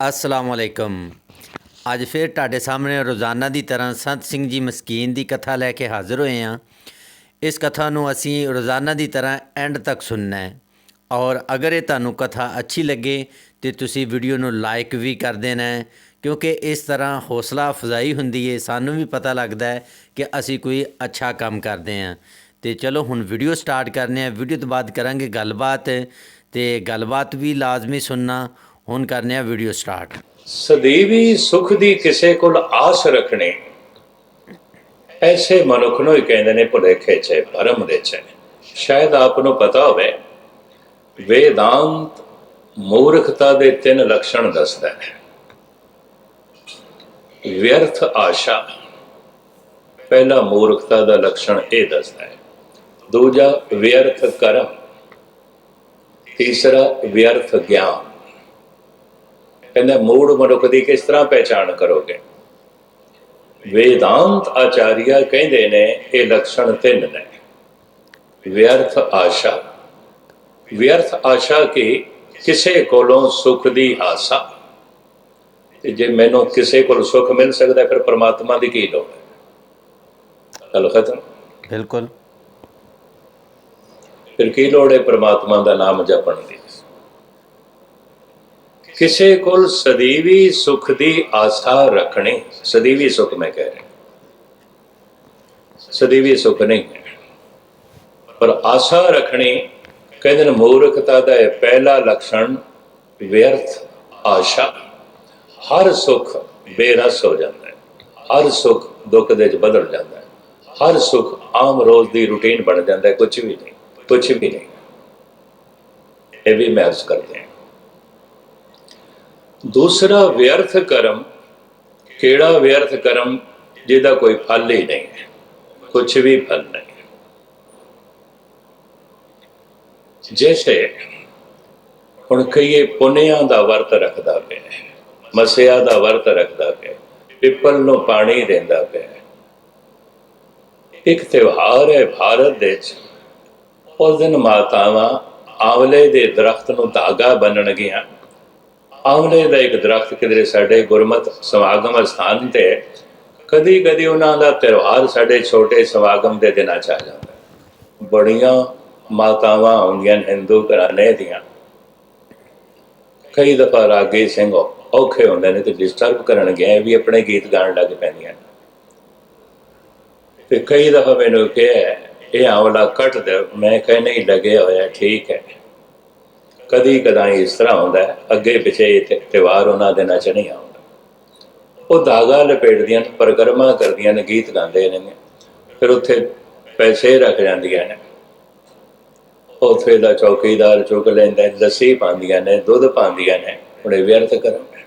असलामुअलैकुम। अज फिर तुहाडे सामने रोज़ाना की तरह संत सिंह जी मस्कीन की कथा लैके हाज़र होए हैं। इस कथा नूं असीं रोज़ाना की तरह एंड तक सुनना है और अगर ये तुहानूं कथा अच्छी लगे तो तुसीं वीडियो नूं लाइक भी कर देना है, क्योंकि इस तरह हौसला अफजाई हुंदी है, सानूं भी पता लगता है कि असीं कोई अच्छा काम करते हैं। तो चलो हुण वीडियो स्टार्ट करने हैं। वीडियो तो बाद करांगे गलबात, तो गलबात भी लाजमी सुनना। हुण करने हैं वीडियो स्टार्ट। सदैवी सुख दी किसे कोल आस रखनी, ऐसे मनुख नूं ही कहंदे ने भुलेखे च भरम दे च। शायद आपनूं पता होवे, वेदांत मूर्खता दे 3 लक्षण दसदा है। व्यर्थ आशा पहला मूर्खता दा लक्षण ये दसदा है। दूजा व्यर्थ कर्म, तीसरा व्यर्थ ज्ञान। कहंदा मूढ़ मनुख दी किस तरह पहचान करोगे। वेदांत आचार्य कहंदे ने ये लक्षण 3 ने। व्यर्थ आशा, व्यर्थ आशा की किसे कोलों सुख दी आशा। जे मैनू किसे को सुख मिल सकता है फिर परमात्मा की की लोड़ है। गल खत्म। बिल्कुल। फिर की लोड़ है परमात्मा का नाम जपण की। किसे कोल सदीवी सुख दी आशा रखनी। सदीवी सुख मैं कह रहा, सदीवी सुख नहीं है पर आशा रखनी। कहते मूर्खता का पहला लक्षण व्यर्थ आशा। हर सुख बेरस हो जाता है, हर सुख दुख दे बदल जाता है, हर सुख आम रोज की रूटीन बन जाता है। कुछ भी नहीं, कुछ भी नहीं। ये भी मैं अर्ज करते हैं। दूसरा व्यर्थ कर्म। केड़ा व्यर्थ कर्म जिहदा कोई फल ही नहीं है, कुछ भी फल नहीं। जैसे हुण कईए पुनिया का वर्त रखता पे, मसिया का वर्त रखता पे, पिपल नूं पानी देंदा पे। एक त्योहार है भारत देश, उस दिन मातावां आंवले दे दरख्त नूं धागा बन्नण गियां। आंवले का एक दरख्त किधरे साडे गुरमत समागम स्थान ते कदी कदी उन्हां दा त्यौहार साडे छोटे समागम के दिनां च आ जांदा है। बड़ियां मातावां होंदियां हिंदू घराने दियां, कई दफा रागी सिंह औखे होंदे ने ते डिस्टर्ब करन गए भी अपने गीत गाण लग पैंदियां। ते कई दफा मैनूं कहा ये आंवला कट दो, मैं कह नहीं लगे होया ठीक है। कदी कदाई इस तरह होंदा है, अगे पिछे त्यौहार उन्हां दिनां च नहीं आउंदा। वो धागा लपेटदियां, परिक्रमा करदियां ने, गीत गांदे ने, फिर उत्थे पैसे रख जांदियां ने। उत्थे दा चौकीदार चुक लैंदा, लस्सी पांदियां ने, दुध पांदियां ने। बड़े व्यर्थ कर्म है।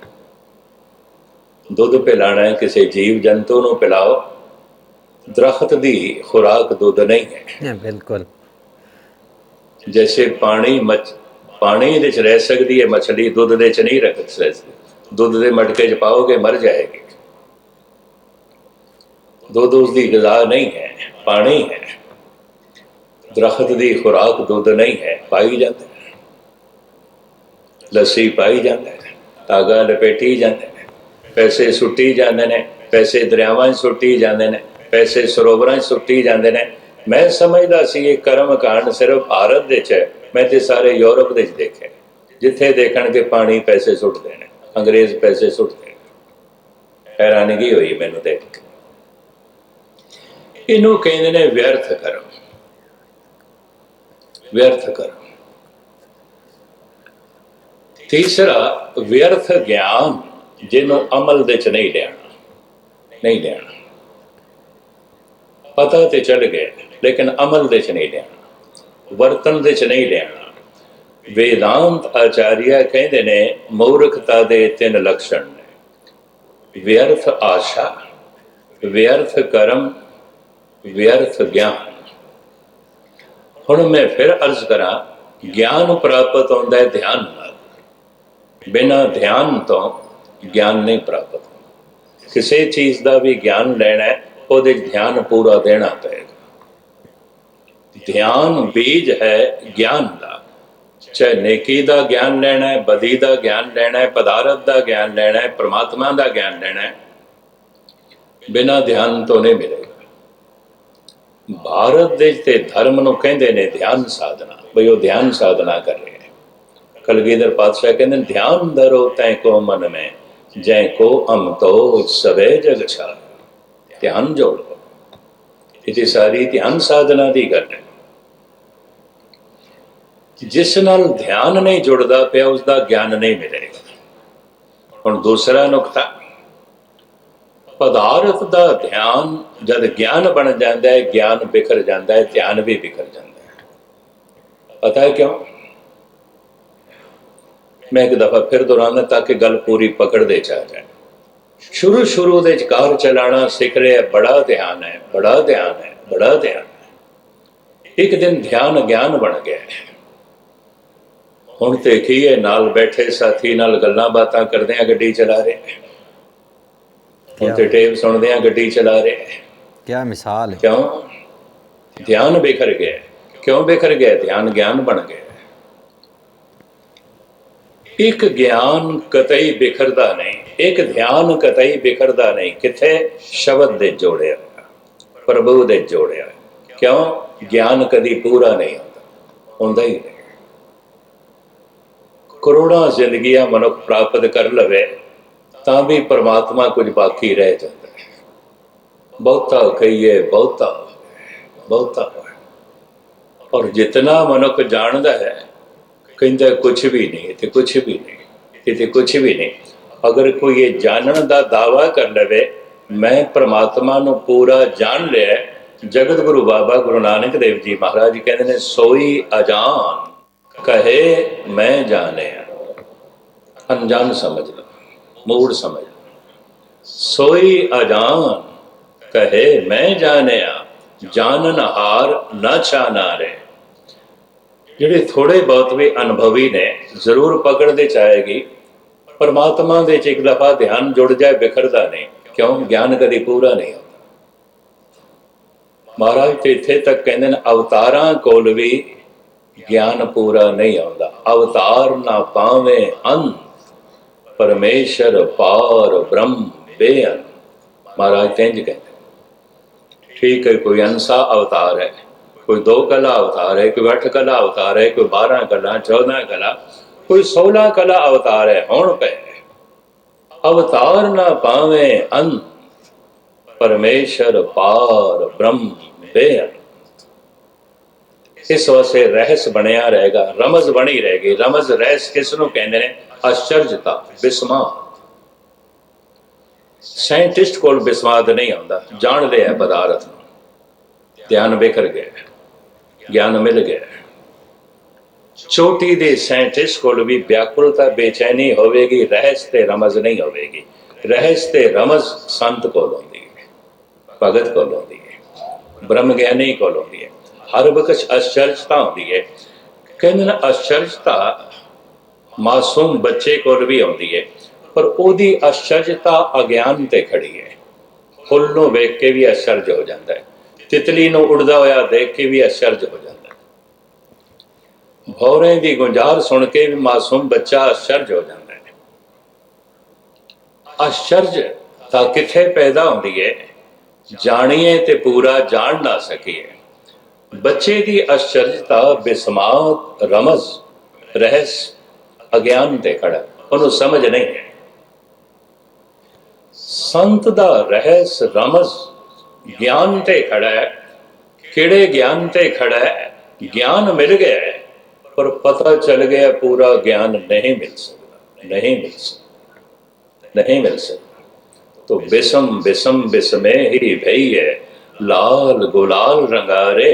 दुध पिलाना है किसी जीव जंतु नूं पिलाओ, दरख्त दी खुराक दुध नहीं है। बिल्कुल। जैसे पानी पानी दे च रह सकती है मछली, दुध दे च नहीं रह सकती। दुध दे मटके च पाओगे मर जाएगी। दुध उसकी ग़िज़ा नहीं है, पानी है। दरख्त की खुराक दुध नहीं है, पाई जाता है। लस्सी पाई जाता है, धागा लपेटी जाते हैं, पैसे सुट्टी जाते हैं, पैसे दरियावां सुट्टी जाते हैं, पैसे सरोवरां सुट्टी जाते हैं। मैं समझदा सी ये कर्म कांड सिर्फ भारत दे च है, मैं तो सारे यूरोप दे देखे जिथे देखण के पानी पैसे सुटते हैं, अंग्रेज पैसे सुटते हैं। हैरानगी हुई मैनू देख के। इनू कहंदे ने व्यर्थ कर्म। व्यर्थ कर्म। तीसरा व्यर्थ ज्ञान, जिन्हों अमल दे च नहीं लियाना, नहीं लियाना। पता तो चल गए लेकिन अमल दे च नहीं लियाना, वर्तन दे च नहीं लियाना। वेदांत आचार्य कहते ने मूर्खता दे 3 लक्षण ने। व्यर्थ आशा, व्यर्थ कर्म, व्यर्थ ज्ञान। हुण मैं फिर अर्ज करा, ज्ञान प्राप्त होता है ध्यान नाल, बिना ध्यान तो ज्ञान नहीं प्राप्त। किसी चीज़ का भी ज्ञान लेना है, वो ध्यान पूरा देना पड़ेगा। ध्यान बीज है ज्ञान का। ਚਾਹੇ ਨੇਕੀ ਦਾ ਗਿਆਨ ਲੈਣਾ ਹੈ, ਬਦੀ ਦਾ ਗਿਆਨ ਲੈਣਾ ਹੈ, ਪਦਾਰਥ ਦਾ ਗਿਆਨ ਲੈਣਾ ਹੈ, ਪਰਮਾਤਮਾ ਦਾ ਗਿਆਨ ਲੈਣਾ ਹੈ, ਬਿਨਾਂ ਧਿਆਨ ਤੋਂ ਨਹੀਂ ਮਿਲੇਗਾ। ਭਾਰਤ ਦੇ ਤੇ ਧਰਮ ਨੂੰ ਕਹਿੰਦੇ ਨੇ ਧਿਆਨ ਸਾਧਨਾ, ਬਈ ਉਹ ਧਿਆਨ ਸਾਧਨਾ ਕਰ ਰਹੇ ਹੈ। ਕਲਗੀਧਰ ਪਾਤਸ਼ਾਹ ਕਹਿੰਦੇ ਨੇ, ਧਿਆਨ ਧਰੋ ਤੈ ਕੋ ਮਨ ਮੈਂ, ਜੈ ਕੋ ਅਮਤੋ ਸਵੇ ਜਗ ਛਾਰ। ਧਿਆਨ ਜੋੜੋ, ਇਹ ਸਾਰੀ ਧਿਆਨ ਸਾਧਨਾ ਦੀ ਗੱਲ ਹੈ। ਜਿਸ ਨਾਲ ਧਿਆਨ ਨਹੀਂ ਜੁੜਦਾ ਪਿਆ, ਉਸ ਦਾ ਗਿਆਨ ਨਹੀਂ ਮਿਲੇਗਾ। ਹੁਣ ਦੂਸਰਾ ਨੁਕਤਾ, ਪਦਾਰਥ ਦਾ ਧਿਆਨ ਜਦ ਗਿਆਨ ਬਣ ਜਾਂਦਾ ਹੈ, ਗਿਆਨ ਬਿਖਰ ਜਾਂਦਾ ਹੈ, ਧਿਆਨ ਵੀ ਬਿਖਰ ਜਾਂਦਾ ਹੈ। ਪਤਾ ਹੈ ਕਿਉਂ? ਮੈਂ ਇੱਕ ਦਫਾ ਫਿਰ ਦੁਹਰਾਉਂਦਾ ਤਾਂ ਕਿ ਗੱਲ ਪੂਰੀ ਪਕੜਦੇ ਚ ਆ ਜਾਏ। ਸ਼ੁਰੂ ਦੇ ਚ ਕਾਰ ਚਲਾਣਾ ਸਿੱਖ ਰਿਹਾ, ਬੜਾ ਧਿਆਨ ਹੈ, ਬੜਾ ਧਿਆਨ ਹੈ, ਬੜਾ ਧਿਆਨ ਹੈ। ਇੱਕ ਦਿਨ ਧਿਆਨ ਗਿਆਨ ਬਣ ਗਿਆ। ਹੁਣ ਤੇ ਕੀ ਹੈ, ਨਾਲ ਬੈਠੇ ਸਾਥੀ ਨਾਲ ਗੱਲਾਂ ਬਾਤਾਂ ਕਰਦੇ ਆ, ਗੱਡੀ ਚਲਾ ਰਹੇ। ਹੁਣ ਤੇ ਟੇਪ ਸੁਣਦੇ ਆ, ਗੱਡੀ ਚਲਾ ਰਹੇ। क्या मिसाल है। ਕਿਉਂ? ਧਿਆਨ ਬਿਖਰ ਗਿਆ। ਕਿਉਂ ਬਿਖਰ ਗਿਆ? ਧਿਆਨ ਗਿਆਨ ਬਣ ਗਿਆ। ਇੱਕ ਗਿਆਨ ਕਤਈ ਬਿਖਰਦਾ ਨਹੀਂ, ਇੱਕ ਧਿਆਨ ਕਤਈ ਬਿਖਰਦਾ ਨਹੀਂ। ਕਿੱਥੇ? ਸ਼ਬਦ ਦੇ ਜੋੜਿਆ, ਪ੍ਰਭੂ ਦੇ ਜੋੜਿਆ। ਕਿਉਂ? ਗਿਆਨ ਕਦੀ ਪੂਰਾ ਨਹੀਂ ਹੁੰਦਾ ਹੀ ਨਹੀਂ। ਕਰੋੜਾਂ ਜ਼ਿੰਦਗੀਆਂ ਮਨੁੱਖ ਪ੍ਰਾਪਤ ਕਰ ਲਵੇ ਤਾਂ ਵੀ ਪਰਮਾਤਮਾ ਕੁਝ ਬਾਕੀ ਰਹਿ ਜਾਂਦਾ ਹੈ। ਬਹੁਤਾ ਕਹੀਏ, ਬਹੁਤਾ। ਔਰ ਜਿਤਨਾ ਮਨੁੱਖ ਜਾਣਦਾ ਹੈ, ਕਹਿੰਦਾ ਕੁਛ ਵੀ ਨਹੀਂ, ਇੱਥੇ ਕੁਛ ਵੀ ਨਹੀਂ, ਇੱਥੇ ਕੁਛ ਵੀ ਨਹੀਂ। ਅਗਰ ਕੋਈ ਇਹ ਜਾਣਨ ਦਾ ਦਾਵਾ ਕਰ ਲਵੇ, ਮੈਂ ਪਰਮਾਤਮਾ ਨੂੰ ਪੂਰਾ ਜਾਣ ਲਿਆ, ਜਗਤ ਗੁਰੂ ਬਾਬਾ ਗੁਰੂ ਨਾਨਕ ਦੇਵ ਜੀ ਮਹਾਰਾਜ ਕਹਿੰਦੇ ਨੇ, ਸੋਈ ਅਜਾਨ ਕਹੇ ਮੈਂ ਜਾਣਿਆ। ਅਣਜਾਣ ਸਮਝ ਲਓ, ਮੂੜ ਸਮਝ ਲਓ। ਸੋਈ ਅਜਾਨ ਕਹੇ ਮੈਂ ਜਾਣਿਆ, ਜਾਣਨ ਹਾਰ ਨਾ ਛਾਨਾਰੇ। ਜਿਹੜੇ ਥੋੜੇ ਬਹੁਤ ਵੀ ਅਨੁਭਵੀ ਨੇ, ਜ਼ਰੂਰ ਪਕੜਦੇ ਚਾਹੇਗੀ। ਪਰਮਾਤਮਾ ਦੇ ਚ ਇੱਕ ਦਫਾ ਧਿਆਨ ਜੁੜ ਜਾਏ, ਬਿਖਰਦਾ ਨਹੀਂ। ਕਿਉਂ? ਗਿਆਨ ਕਦੀ ਪੂਰਾ ਨਹੀਂ ਹੁੰਦਾ। ਮਹਾਰਾਜ ਤੇ ਇੱਥੇ ਤੱਕ ਕਹਿੰਦੇ ਨੇ, ਅਵਤਾਰਾਂ ਕੋਲ ਵੀ ਗਿਆਨ ਪੂਰਾ ਨਹੀਂ ਆਉਂਦਾ। ਅਵਤਾਰ ਨਾ ਪਾਵੇਂ ਅੰਤ, ਪਰਮੇਸ਼ਰ ਪਾਰ ਬ੍ਰਹਮ ਬੇਅੰਤ। ਮਹਾਰਾਜ ਤੇ ਇੰਝ ਕਹਿੰਦੇ। ਠੀਕ ਹੈ, ਕੋਈ ਅੰਸਾ ਅਵਤਾਰ ਹੈ, ਕੋਈ 2 ਕਲਾ ਅਵਤਾਰ ਹੈ, ਕੋਈ 8 ਕਲਾ ਅਵਤਾਰ ਹੈ, ਕੋਈ 12 ਕਲਾ, 14 ਕਲਾ, ਕੋਈ 16 ਕਲਾ ਅਵਤਾਰ ਹੈ। ਹੁਣ ਪਏ ਅਵਤਾਰ ਨਾ ਪਾਵੇਂ ਅੰਤ, ਪਰਮੇਸ਼ਰ ਪਾਰ ਬ੍ਰਹਮ ਬੇਅੰਤ। ਇਸ ਵਾਸਤੇ ਰਹਿਸ ਬਣਿਆ ਰਹੇਗਾ, ਰਮਜ਼ ਬਣੀ ਰਹੇਗੀ। ਰਮਜ਼ ਰਹਿਸ ਕਿਸ ਨੂੰ ਕਹਿੰਦੇ ਨੇ? ਆਸ਼ਚਰਜਤਾ, ਬਿਸਮਾਤ। ਸਾਇੰਟਿਸਟ ਕੋਲ ਬਿਸਮਾਤ ਨਹੀਂ ਆਉਂਦਾ, ਜਾਣ ਲਿਆ ਪਦਾਰਥ ਨੂੰ, ਧਿਆਨ ਬਿਖਰ ਗਿਆ, ਗਿਆਨ ਮਿਲ ਗਿਆ। ਚੋਟੀ ਦੇ ਸਾਇੰਟਿਸਟ ਕੋਲ ਵੀ ਵਿਆਕੁਲਤਾ, ਬੇਚੈਨੀ ਹੋਵੇਗੀ, ਰਹਿਸ ਤੇ ਰਮਜ਼ ਨਹੀਂ ਹੋਵੇਗੀ। ਰਹਿਸ ਤੇ ਰਮਜ਼ ਸੰਤ ਕੋਲ ਆਉਂਦੀ ਹੈ, ਭਗਤ ਕੋਲ ਆਉਂਦੀ ਹੈ, ਬ੍ਰਹਮ ਗਿਆਨੀ ਕੋਲ ਆਉਂਦੀ ਹੈ। ਹਰ ਵਕਤ ਆਸ਼ਚਰਜਤਾ ਹੁੰਦੀ ਹੈ। ਕਹਿੰਦੇ ਨੇ ਆਸ਼ਚਰਜਤਾ ਮਾਸੂਮ ਬੱਚੇ ਕੋਲ ਵੀ ਆਉਂਦੀ ਹੈ, ਪਰ ਉਹਦੀ ਆਸ਼ਚਰਜਤਾ ਅਗਿਆਨ ਤੇ ਖੜੀ ਹੈ। ਫੁੱਲ ਨੂੰ ਵੇਖ ਕੇ ਵੀ ਆਸ਼ਚਰਜ ਹੋ ਜਾਂਦਾ ਹੈ, ਤਿਤਲੀ ਨੂੰ ਉੜਦਾ ਹੋਇਆ ਦੇਖ ਕੇ ਵੀ ਆਸ਼ਚਰਜ ਹੋ ਜਾਂਦਾ ਹੈ, ਭੌਰੇ ਦੀ ਗੁੰਜਾਰ ਸੁਣ ਕੇ ਵੀ ਮਾਸੂਮ ਬੱਚਾ ਆਸ਼ਚਰਜ ਹੋ ਜਾਂਦਾ ਹੈ। ਆਸ਼ਚਰਜ ਤਾਂ ਕਿੱਥੇ ਪੈਦਾ ਹੁੰਦੀ ਹੈ? ਜਾਣੀਏ ਤੇ ਪੂਰਾ ਜਾਣ ਨਾ ਸਕੀਏ। ਬੱਚੇ ਦੀ ਆਸ਼ਚਰਜਤਾ ਬਿਸਮਾਤ, ਰਮਜ਼, ਰਹਿਸ ਅਗਿਆਨ ਤੇ ਖੜਾ, ਉਹਨੂੰ ਸਮਝ ਨਹੀਂ ਹੈ। ਸੰਤ ਦਾ ਰਹਿਸ, ਰਮਜ਼ ਗਿਆਨ ਤੇ ਖੜਾ ਹੈ। ਕਿਹੜੇ ਗਿਆਨ ਤੇ ਖੜਾ ਹੈ? ਗਿਆਨ ਮਿਲ ਗਿਆ ਪਰ ਪਤਾ ਚੱਲ ਗਿਆ ਪੂਰਾ ਗਿਆਨ ਨਹੀਂ ਮਿਲ ਸਕਦਾ, ਨਹੀਂ ਮਿਲ ਸਕਦਾ, ਨਹੀਂ ਮਿਲ ਸਕਦਾ। तो बिसम बिसम बिसमे ही भई है, लाल गुलाल रंगारे,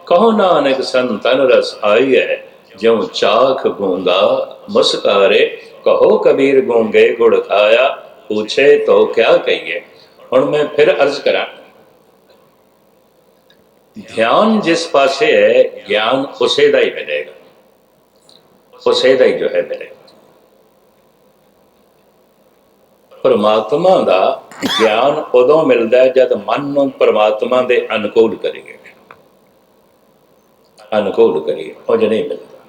कहो नानक संतन रस आई है, ज्यों चाख गूंगा मुस्कारे, कहो कबीर गूंगे गुड़ खाया, पूछे तो क्या कहिए। हुण मैं फिर अर्ज करा, ध्यान जिस पासे है, ज्ञान उसे दा ही मिलेगा, उसे दा ही जो है मिलेगा। परमात्मा का ज्ञान उदों मिलता है जब मन नूं परमात्मा के अनुकूल करिए, अनुकूल करिए, उंज नहीं मिलता।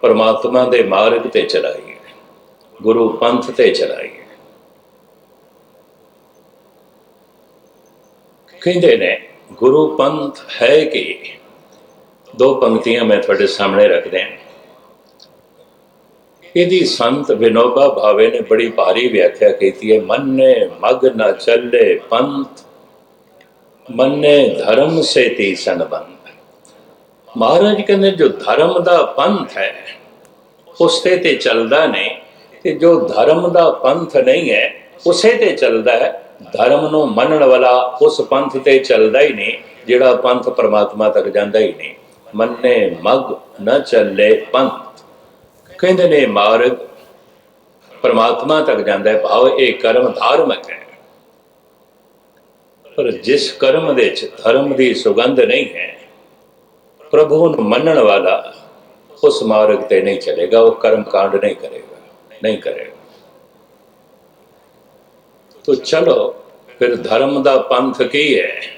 परमात्मा दे मार्ग ते चलाइए, गुरु पंथ ते चलाइए। कहते ने गुरु पंथ है कि दो पंक्तियां मैं थोड़े सामने रख दें। यदि संत विनोबा भावे ने बड़ी भारी व्याख्या की है। मन्ने मग न चले पंथ, मन्ने धर्म से तीसन बंद। महाराज कहते जो धर्म दा पंथ है उसते ते चलदा नहीं, ते जो धर्म दा पंथ नहीं है उसे ते चलदा है। धर्म नूं मनण वाला उस पंथ ते चलदा ही नहीं जिहड़ा पंथ परमात्मा तक जांदा ही नहीं। मन्ने मग न चले पंथ, कहते ने मार्ग परमात्मा तक जाता है। भाव एक कर्म धार्मिक है, पर जिस कर्म दे धर्म की सुगंध नहीं है, प्रभु नूं मनण वाला उस मार्ग ते नहीं चलेगा, वो कर्म कांड नहीं करेगा, नहीं करेगा। तो चलो फिर धर्म दा पंथ की है।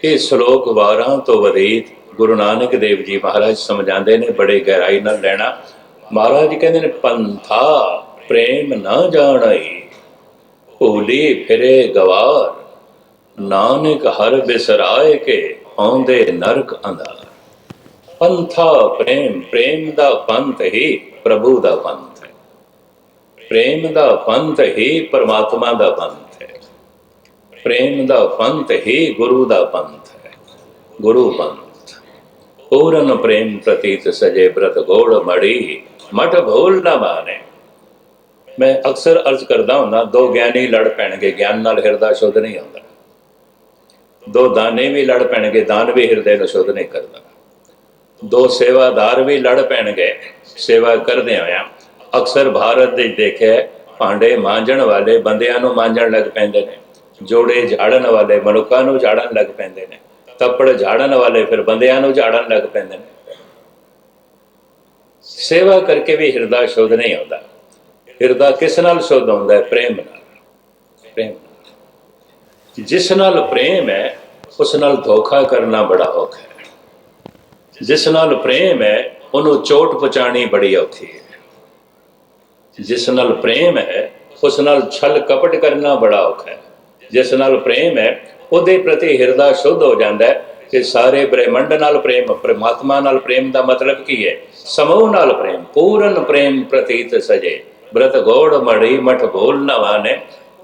ये श्लोक 12 तो वधीक गुरु नानक देव जी महाराज समझाते ने, बड़े गहराई नाल लेना। महाराज कहते ने पंथा प्रेम न जानाई, भूली फिरे गवार, नानक हर बिसराए के आउंदे नरक अंधार। पंथा प्रेम, प्रेम दा पंथ ही प्रभु दा पंथ है, प्रेम दा पंथ ही परमात्मा दा पंथ है, प्रेम दा पंथ ही गुरु दा पंथ है, गुरु पंथ। पूरन प्रेम प्रतीत सजे व्रत गोड़ मड़ी, मठ भूल ना माने। मैं अक्सर अर्ज करता हूं, दो ज्ञानी लड़ पैणगे, ज्ञान नाल हिरदा शुद्ध नहीं होता। दो दाने भी लड़ पैणगे, दान भी हिरदे नूं शुद्ध नहीं करता। दो सेवादार भी लड़ पैणगे, सेवा करदे होया अक्सर भारत दे देखे भांडे मांजण वाले बंदियां नूं मांजण लग पैंदे ने, जोड़े झाड़न वाले मनुक्खां नूं झाड़न लग पैंदे ने, तप्पड़ झाड़न वाले फिर बंदियां नूं झाड़न लग पैंदे ने। सेवा करके भी हिरदा शुद्ध नहीं होता। हिरदा किस नाल शुद्ध होंदा है? प्रेम नाल। प्रेम नाल। जिस नाल प्रेम है उस नाल धोखा करना बड़ा औखा है। जिस नाल प्रेम है उन्होंने चोट पहुंचानी बड़ी औखी है। जिस नाल प्रेम है उस नाल छल कपट करना बड़ा औखा है। जिस नाल प्रेम है उहदे प्रति हिरदा शुद्ध हो जाता है कि सारे ब्रह्मंड नाल प्रेम, परमात्मा नाल प्रेम का मतलब की है? समूह नाल प्रेम। पूरन प्रेम प्रतीत सजे व्रत गौड़ मड़ी, मठ भूल न माने।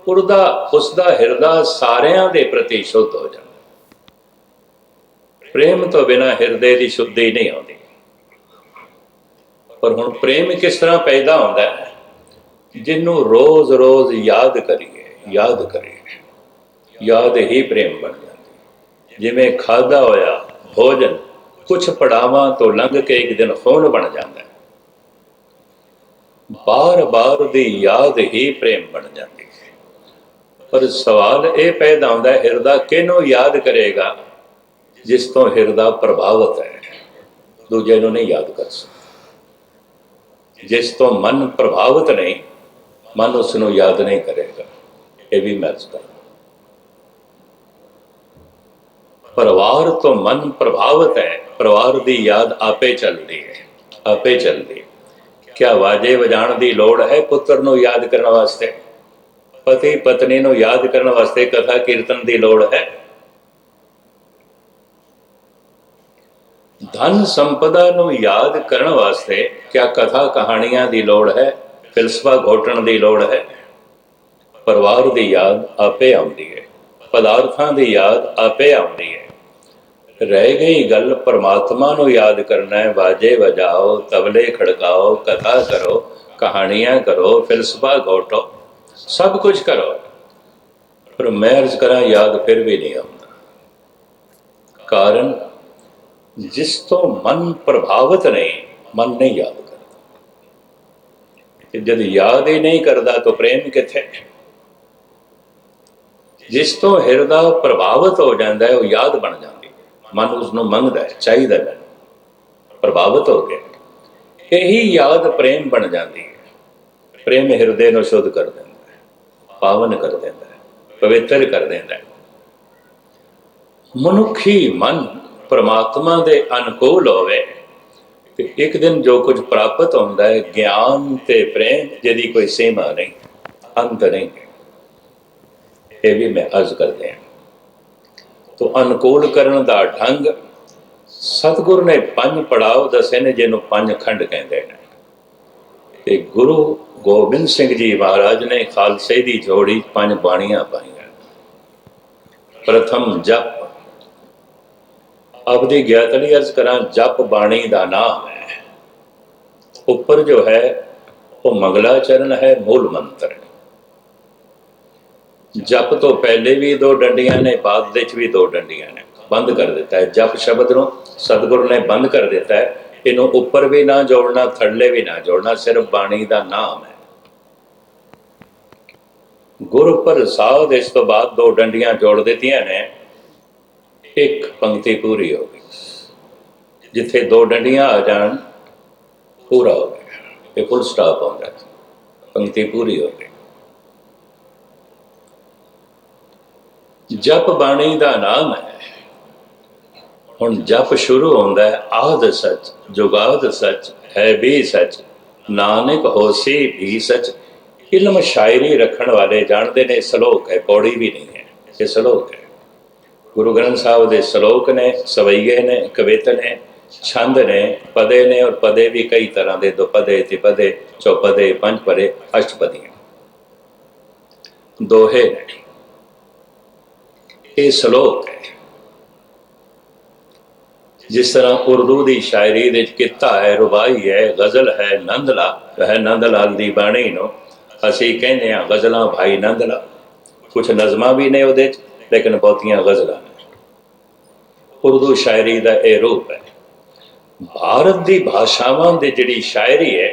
उसका हिरदा सारियां दे प्रति शुद्ध हो जाता। प्रेम तो बिना हिरदे की शुद्धि नहीं आती। पर हुण प्रेम किस तरह पैदा होता है? जिन्हों रोज रोज याद करिए, याद करिए, याद ही प्रेम बन जाती। जिमें खादा होया भोजन कुछ पड़ावां तो लंघ के एक दिन खून बन जाता है। बार बार दी याद ही प्रेम बन जाती है। पर सवाल ये पैदा होता है, हिरदा किनों याद करेगा? जिस तो हिरदा प्रभावित है, दूजे नूं नहीं याद कर सकता। जिस तो मन प्रभावित नहीं, मन उसनों याद नहीं करेगा। ये भी मैं कर परिवार तो मन प्रभावित है, परिवार की याद आपे चलती है, आपे चलती। क्या वाजे वजाण की लोड़ है पुत्र नूं याद करने वास्ते? पति पत्नी नूं याद करने वास्ते कथा कीर्तन की लोड़ है? धन संपदा नूं याद करने वास्ते क्या कथा कहानियां की लोड़ है? फिलसफा घोटण की लोड़ है? परिवार की याद आपे आउंदी है, पदार्थां की याद आपे आउंदी है। रह गई गल परमात्मा नूं याद करना है। बाजे बजाओ, तबले खड़काओ, कथा करो, कहानियां करो, फिलसफा घोटो, सब कुछ करो, पर मैं अर्ज करा याद फिर भी नहीं आउंदा। कारण जिस तो मन प्रभावित नहीं, मन नहीं याद करता। जब याद ही नहीं करता तो प्रेम किथे? जिस तो हिरदा प्रभावित हो जाता है वो याद बन जाती है। मन उसनों मंगदा है, चाहिए मैं, प्रभावित हो गया, यही याद प्रेम बन जाती है। प्रेम हिरदे नूं शुद्ध कर देता है, पावन कर देता है, पवित्र कर देता है। मनुखी मन परमात्मा दे अनुकूल होवे ਤੇ ਇੱਕ ਦਿਨ ਜੋ ਕੁਝ ਪ੍ਰਾਪਤ ਹੁੰਦਾ ਹੈ ਗਿਆਨ ਤੇ ਪ੍ਰੇਮ ਜਿਹਦੀ ਕੋਈ ਸੀਮਾ ਨਹੀਂ, ਅੰਤ ਨਹੀਂ, ਇਹ ਵੀ ਮੈਂ ਅਰਜ਼ ਕਰਦੇ ਹਾਂ। ਤੋ ਅਨੁਕੂਲ ਕਰਨ ਦਾ ਢੰਗ ਸਤਿਗੁਰ ਨੇ 5 ਪੜਾਅ ਦੱਸੇ ਨੇ, ਜਿਹਨੂੰ 5 ਖੰਡ ਕਹਿੰਦੇ ਨੇ। ਤੇ ਗੁਰੂ ਗੋਬਿੰਦ ਸਿੰਘ ਜੀ ਮਹਾਰਾਜ ਨੇ ਖਾਲਸੇ ਦੀ ਜੋੜੀ 5 ਬਾਣੀਆਂ ਪਾਈਆਂ। ਪ੍ਰਥਮ ਜਪ, ਆਪਦੀ ਗਿਆਤ ਲਈ ਅਰਜ਼ ਕਰਾਂ, ਜਪ ਬਾਣੀ ਦਾ ਨਾਮ ਹੈ। ਉੱਪਰ ਜੋ ਹੈ ਉਹ ਮੰਗਲਾਚਰਨ ਹੈ, ਮੂਲ ਮੰਤਰ ਹੈ। ਜਪ ਤੋਂ ਪਹਿਲੇ ਵੀ 2 ਡੰਡੀਆਂ ਨੇ, ਬਾਅਦ ਵਿੱਚ ਵੀ 2 ਡੰਡੀਆਂ ਨੇ। ਬੰਦ ਕਰ ਦਿੱਤਾ ਹੈ ਜਪ ਸ਼ਬਦ ਨੂੰ, ਸਤਿਗੁਰੂ ਨੇ ਬੰਦ ਕਰ ਦਿੱਤਾ ਹੈ। ਇਹਨੂੰ ਉੱਪਰ ਵੀ ਨਾ ਜੋੜਨਾ, ਥੱਲੇ ਵੀ ਨਾ ਜੋੜਨਾ, ਸਿਰਫ ਬਾਣੀ ਦਾ ਨਾਮ ਹੈ। ਗੁਰ ਪ੍ਰਸਾਦ ਇਸ ਤੋਂ ਬਾਅਦ 2 ਡੰਡੀਆਂ ਜੋੜ ਦਿੱਤੀਆਂ ਨੇ, ਇੱਕ ਪੰਕਤੀ ਪੂਰੀ ਹੋ ਗਈ। ਜਿੱਥੇ 2 ਡੰਡੀਆਂ ਆ ਜਾਣ ਪੂਰਾ ਹੋ ਗਿਆ, ਇਹ ਫੁੱਲ ਸਟਾਪ ਆਉਂਦਾ, ਪੰਕਤੀ ਪੂਰੀ ਹੋ ਗਈ। ਜਪ ਬਾਣੀ ਦਾ ਨਾਮ ਹੈ। ਹੁਣ ਜਪ ਸ਼ੁਰੂ ਹੁੰਦਾ ਹੈ, ਆਦ ਸੱਚ ਜੁਗਾਦ ਸੱਚ ਹੈ ਵੀ ਸੱਚ, ਨਾਨਕ ਹੋਸੀ ਵੀ ਸੱਚ। ਇਲਮ ਸ਼ਾਇਰੀ ਰੱਖਣ ਵਾਲੇ ਜਾਣਦੇ ਨੇ ਸ਼ਲੋਕ ਹੈ, ਪੌੜੀ ਵੀ ਨਹੀਂ ਹੈ, ਇਹ ਸ਼ਲੋਕ ਹੈ। ਗੁਰੂ ਗ੍ਰੰਥ ਸਾਹਿਬ ਦੇ ਸ਼ਲੋਕ ਨੇ, ਸਵਈਏ ਨੇ, ਕਵਿਤ ਨੇ, ਛੰਦ ਨੇ, ਪਦੇ ਨੇ, ਔਰ ਪਦੇ ਵੀ ਕਈ ਤਰ੍ਹਾਂ ਦੇ, 2 ਪਦੇ, 3 ਪਦੇ, 4 ਪਦੇ, 5 ਪਦੇ, ਅਸ਼ਟਪਦੀਆਂ, ਦੋਹੇ ਨੇ। ਇਹ ਸ਼ਲੋਕ ਹੈ। ਜਿਸ ਤਰ੍ਹਾਂ ਉਰਦੂ ਦੀ ਸ਼ਾਇਰੀ ਦੇ ਕਿੱਤਾ ਹੈ, ਰੁਬਾਈ ਹੈ, ਗਜ਼ਲ ਹੈ, ਨੰਦਲਾ ਹੈ। ਨੰਦ ਲਾਲ ਦੀ ਬਾਣੀ ਨੂੰ ਅਸੀਂ ਕਹਿੰਦੇ ਹਾਂ ਗਜ਼ਲਾਂ ਭਾਈ ਨੰਦ ਲਾਲ। ਕੁਛ ਨਜ਼ਮਾਂ ਵੀ ਨੇ ਉਹਦੇ 'ਚ, ਲੇਕਿਨ ਬਹੁਤੀਆਂ ਗਜ਼ਲਾਂ ਨੇ। ਉਰਦੂ ਸ਼ਾਇਰੀ ਦਾ ਇਹ ਰੂਪ ਹੈ। ਭਾਰਤ ਦੀ ਭਾਸ਼ਾਵਾਂ ਦੀ ਜਿਹੜੀ ਸ਼ਾਇਰੀ ਹੈ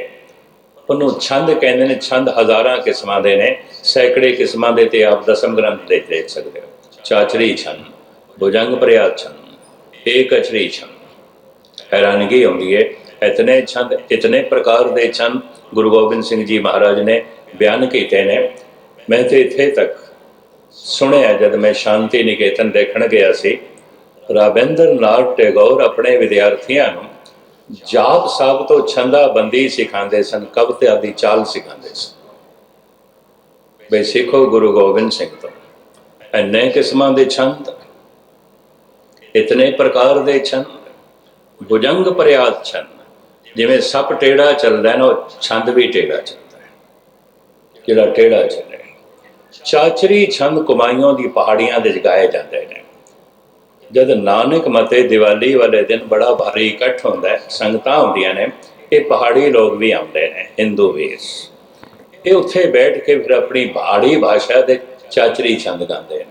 ਉਹਨੂੰ ਛੰਦ ਕਹਿੰਦੇ ਨੇ। ਛੰਦ ਹਜ਼ਾਰਾਂ ਕਿਸਮਾਂ ਦੇ ਨੇ, ਸੈਂਕੜੇ ਕਿਸਮਾਂ ਦੇ, ਤੇ ਆਪ ਦਸਮ ਗ੍ਰੰਥ ਦੇ ਦੇਖ ਸਕਦੇ ਹੋ। ਚਾਚਰੀ ਛੰਦ, ਭੁਜੰਗ ਪ੍ਰਿਆਤ ਛੰਦ, ਏਕ ਅਛਰੀ ਛੰਦ। ਹੈਰਾਨਗੀ ਆਉਂਦੀ ਹੈ, ਇਤਨੇ ਛੰਦ, ਇਤਨੇ ਪ੍ਰਕਾਰ ਦੇ ਛੰਦ ਗੁਰੂ ਗੋਬਿੰਦ ਸਿੰਘ ਜੀ ਮਹਾਰਾਜ ਨੇ ਬਿਆਨ ਕੀਤੇ ਨੇ। ਮੈਂ ਤੇ ਇੱਥੇ ਤੱਕ ਸੁਣਿਆ, ਜਦ ਮੈਂ ਸ਼ਾਂਤੀ ਨਿਕੇਤਨ ਦੇਖਣ ਗਿਆ ਸੀ, ਰਾਬਿੰਦਰ ਨਾਥ ਟੈਗੋਰ ਆਪਣੇ ਵਿਦਿਆਰਥੀਆਂ ਨੂੰ ਜਾਪ ਸਾਹਿਬ ਤੋਂ ਛੰਦਾ ਬੰਦੀ ਸਿਖਾਉਂਦੇ ਸਨ, ਕਵਿਤਾ ਦੀ ਚਾਲ ਸਿਖਾਉਂਦੇ ਸਨ। ਬਈ ਸਿੱਖੋ ਗੁਰੂ ਗੋਬਿੰਦ ਸਿੰਘ ਤੋਂ, ਇੰਨੇ ਕਿਸਮਾਂ ਦੇ ਛੰਦ, ਇਤਨੇ ਪ੍ਰਕਾਰ ਦੇ ਛੰਦ, ਭੁਜੰਗ ਪ੍ਰਿਆਤ ਛੰਦ। ਜਿਵੇਂ ਸੱਪ ਟੇੜਾ ਚੱਲਦਾ ਨਾ, ਉਹ ਛੰਦ ਵੀ ਟੇੜਾ ਚੱਲਦਾ ਹੈ, ਜਿਹੜਾ ਟੇੜਾ ਚੱਲੇ। ਚਾਚਰੀ ਛੰਦ ਕੁਮਾਈਆਂ ਦੀ ਪਹਾੜੀਆਂ ਦੇ ਗਾਏ ਜਾਂਦੇ ਨੇ। ਜਦ ਨਾਨਕ ਮਤੇ ਦੀਵਾਲੀ ਵਾਲੇ ਦਿਨ ਬੜਾ ਭਾਰੀ ਇਕੱਠ ਹੁੰਦਾ ਹੈ, ਸੰਗਤਾਂ ਹੁੰਦੀਆਂ ਨੇ, ਇਹ ਪਹਾੜੀ ਲੋਕ ਵੀ ਆਉਂਦੇ ਨੇ, ਹਿੰਦੂ ਵੀਰ। ਇਹ ਉੱਥੇ ਬੈਠ ਕੇ ਫਿਰ ਆਪਣੀ ਪਹਾੜੀ ਭਾਸ਼ਾ ਦੇ ਚਾਚਰੀ ਛੰਦ ਗਾਉਂਦੇ ਨੇ।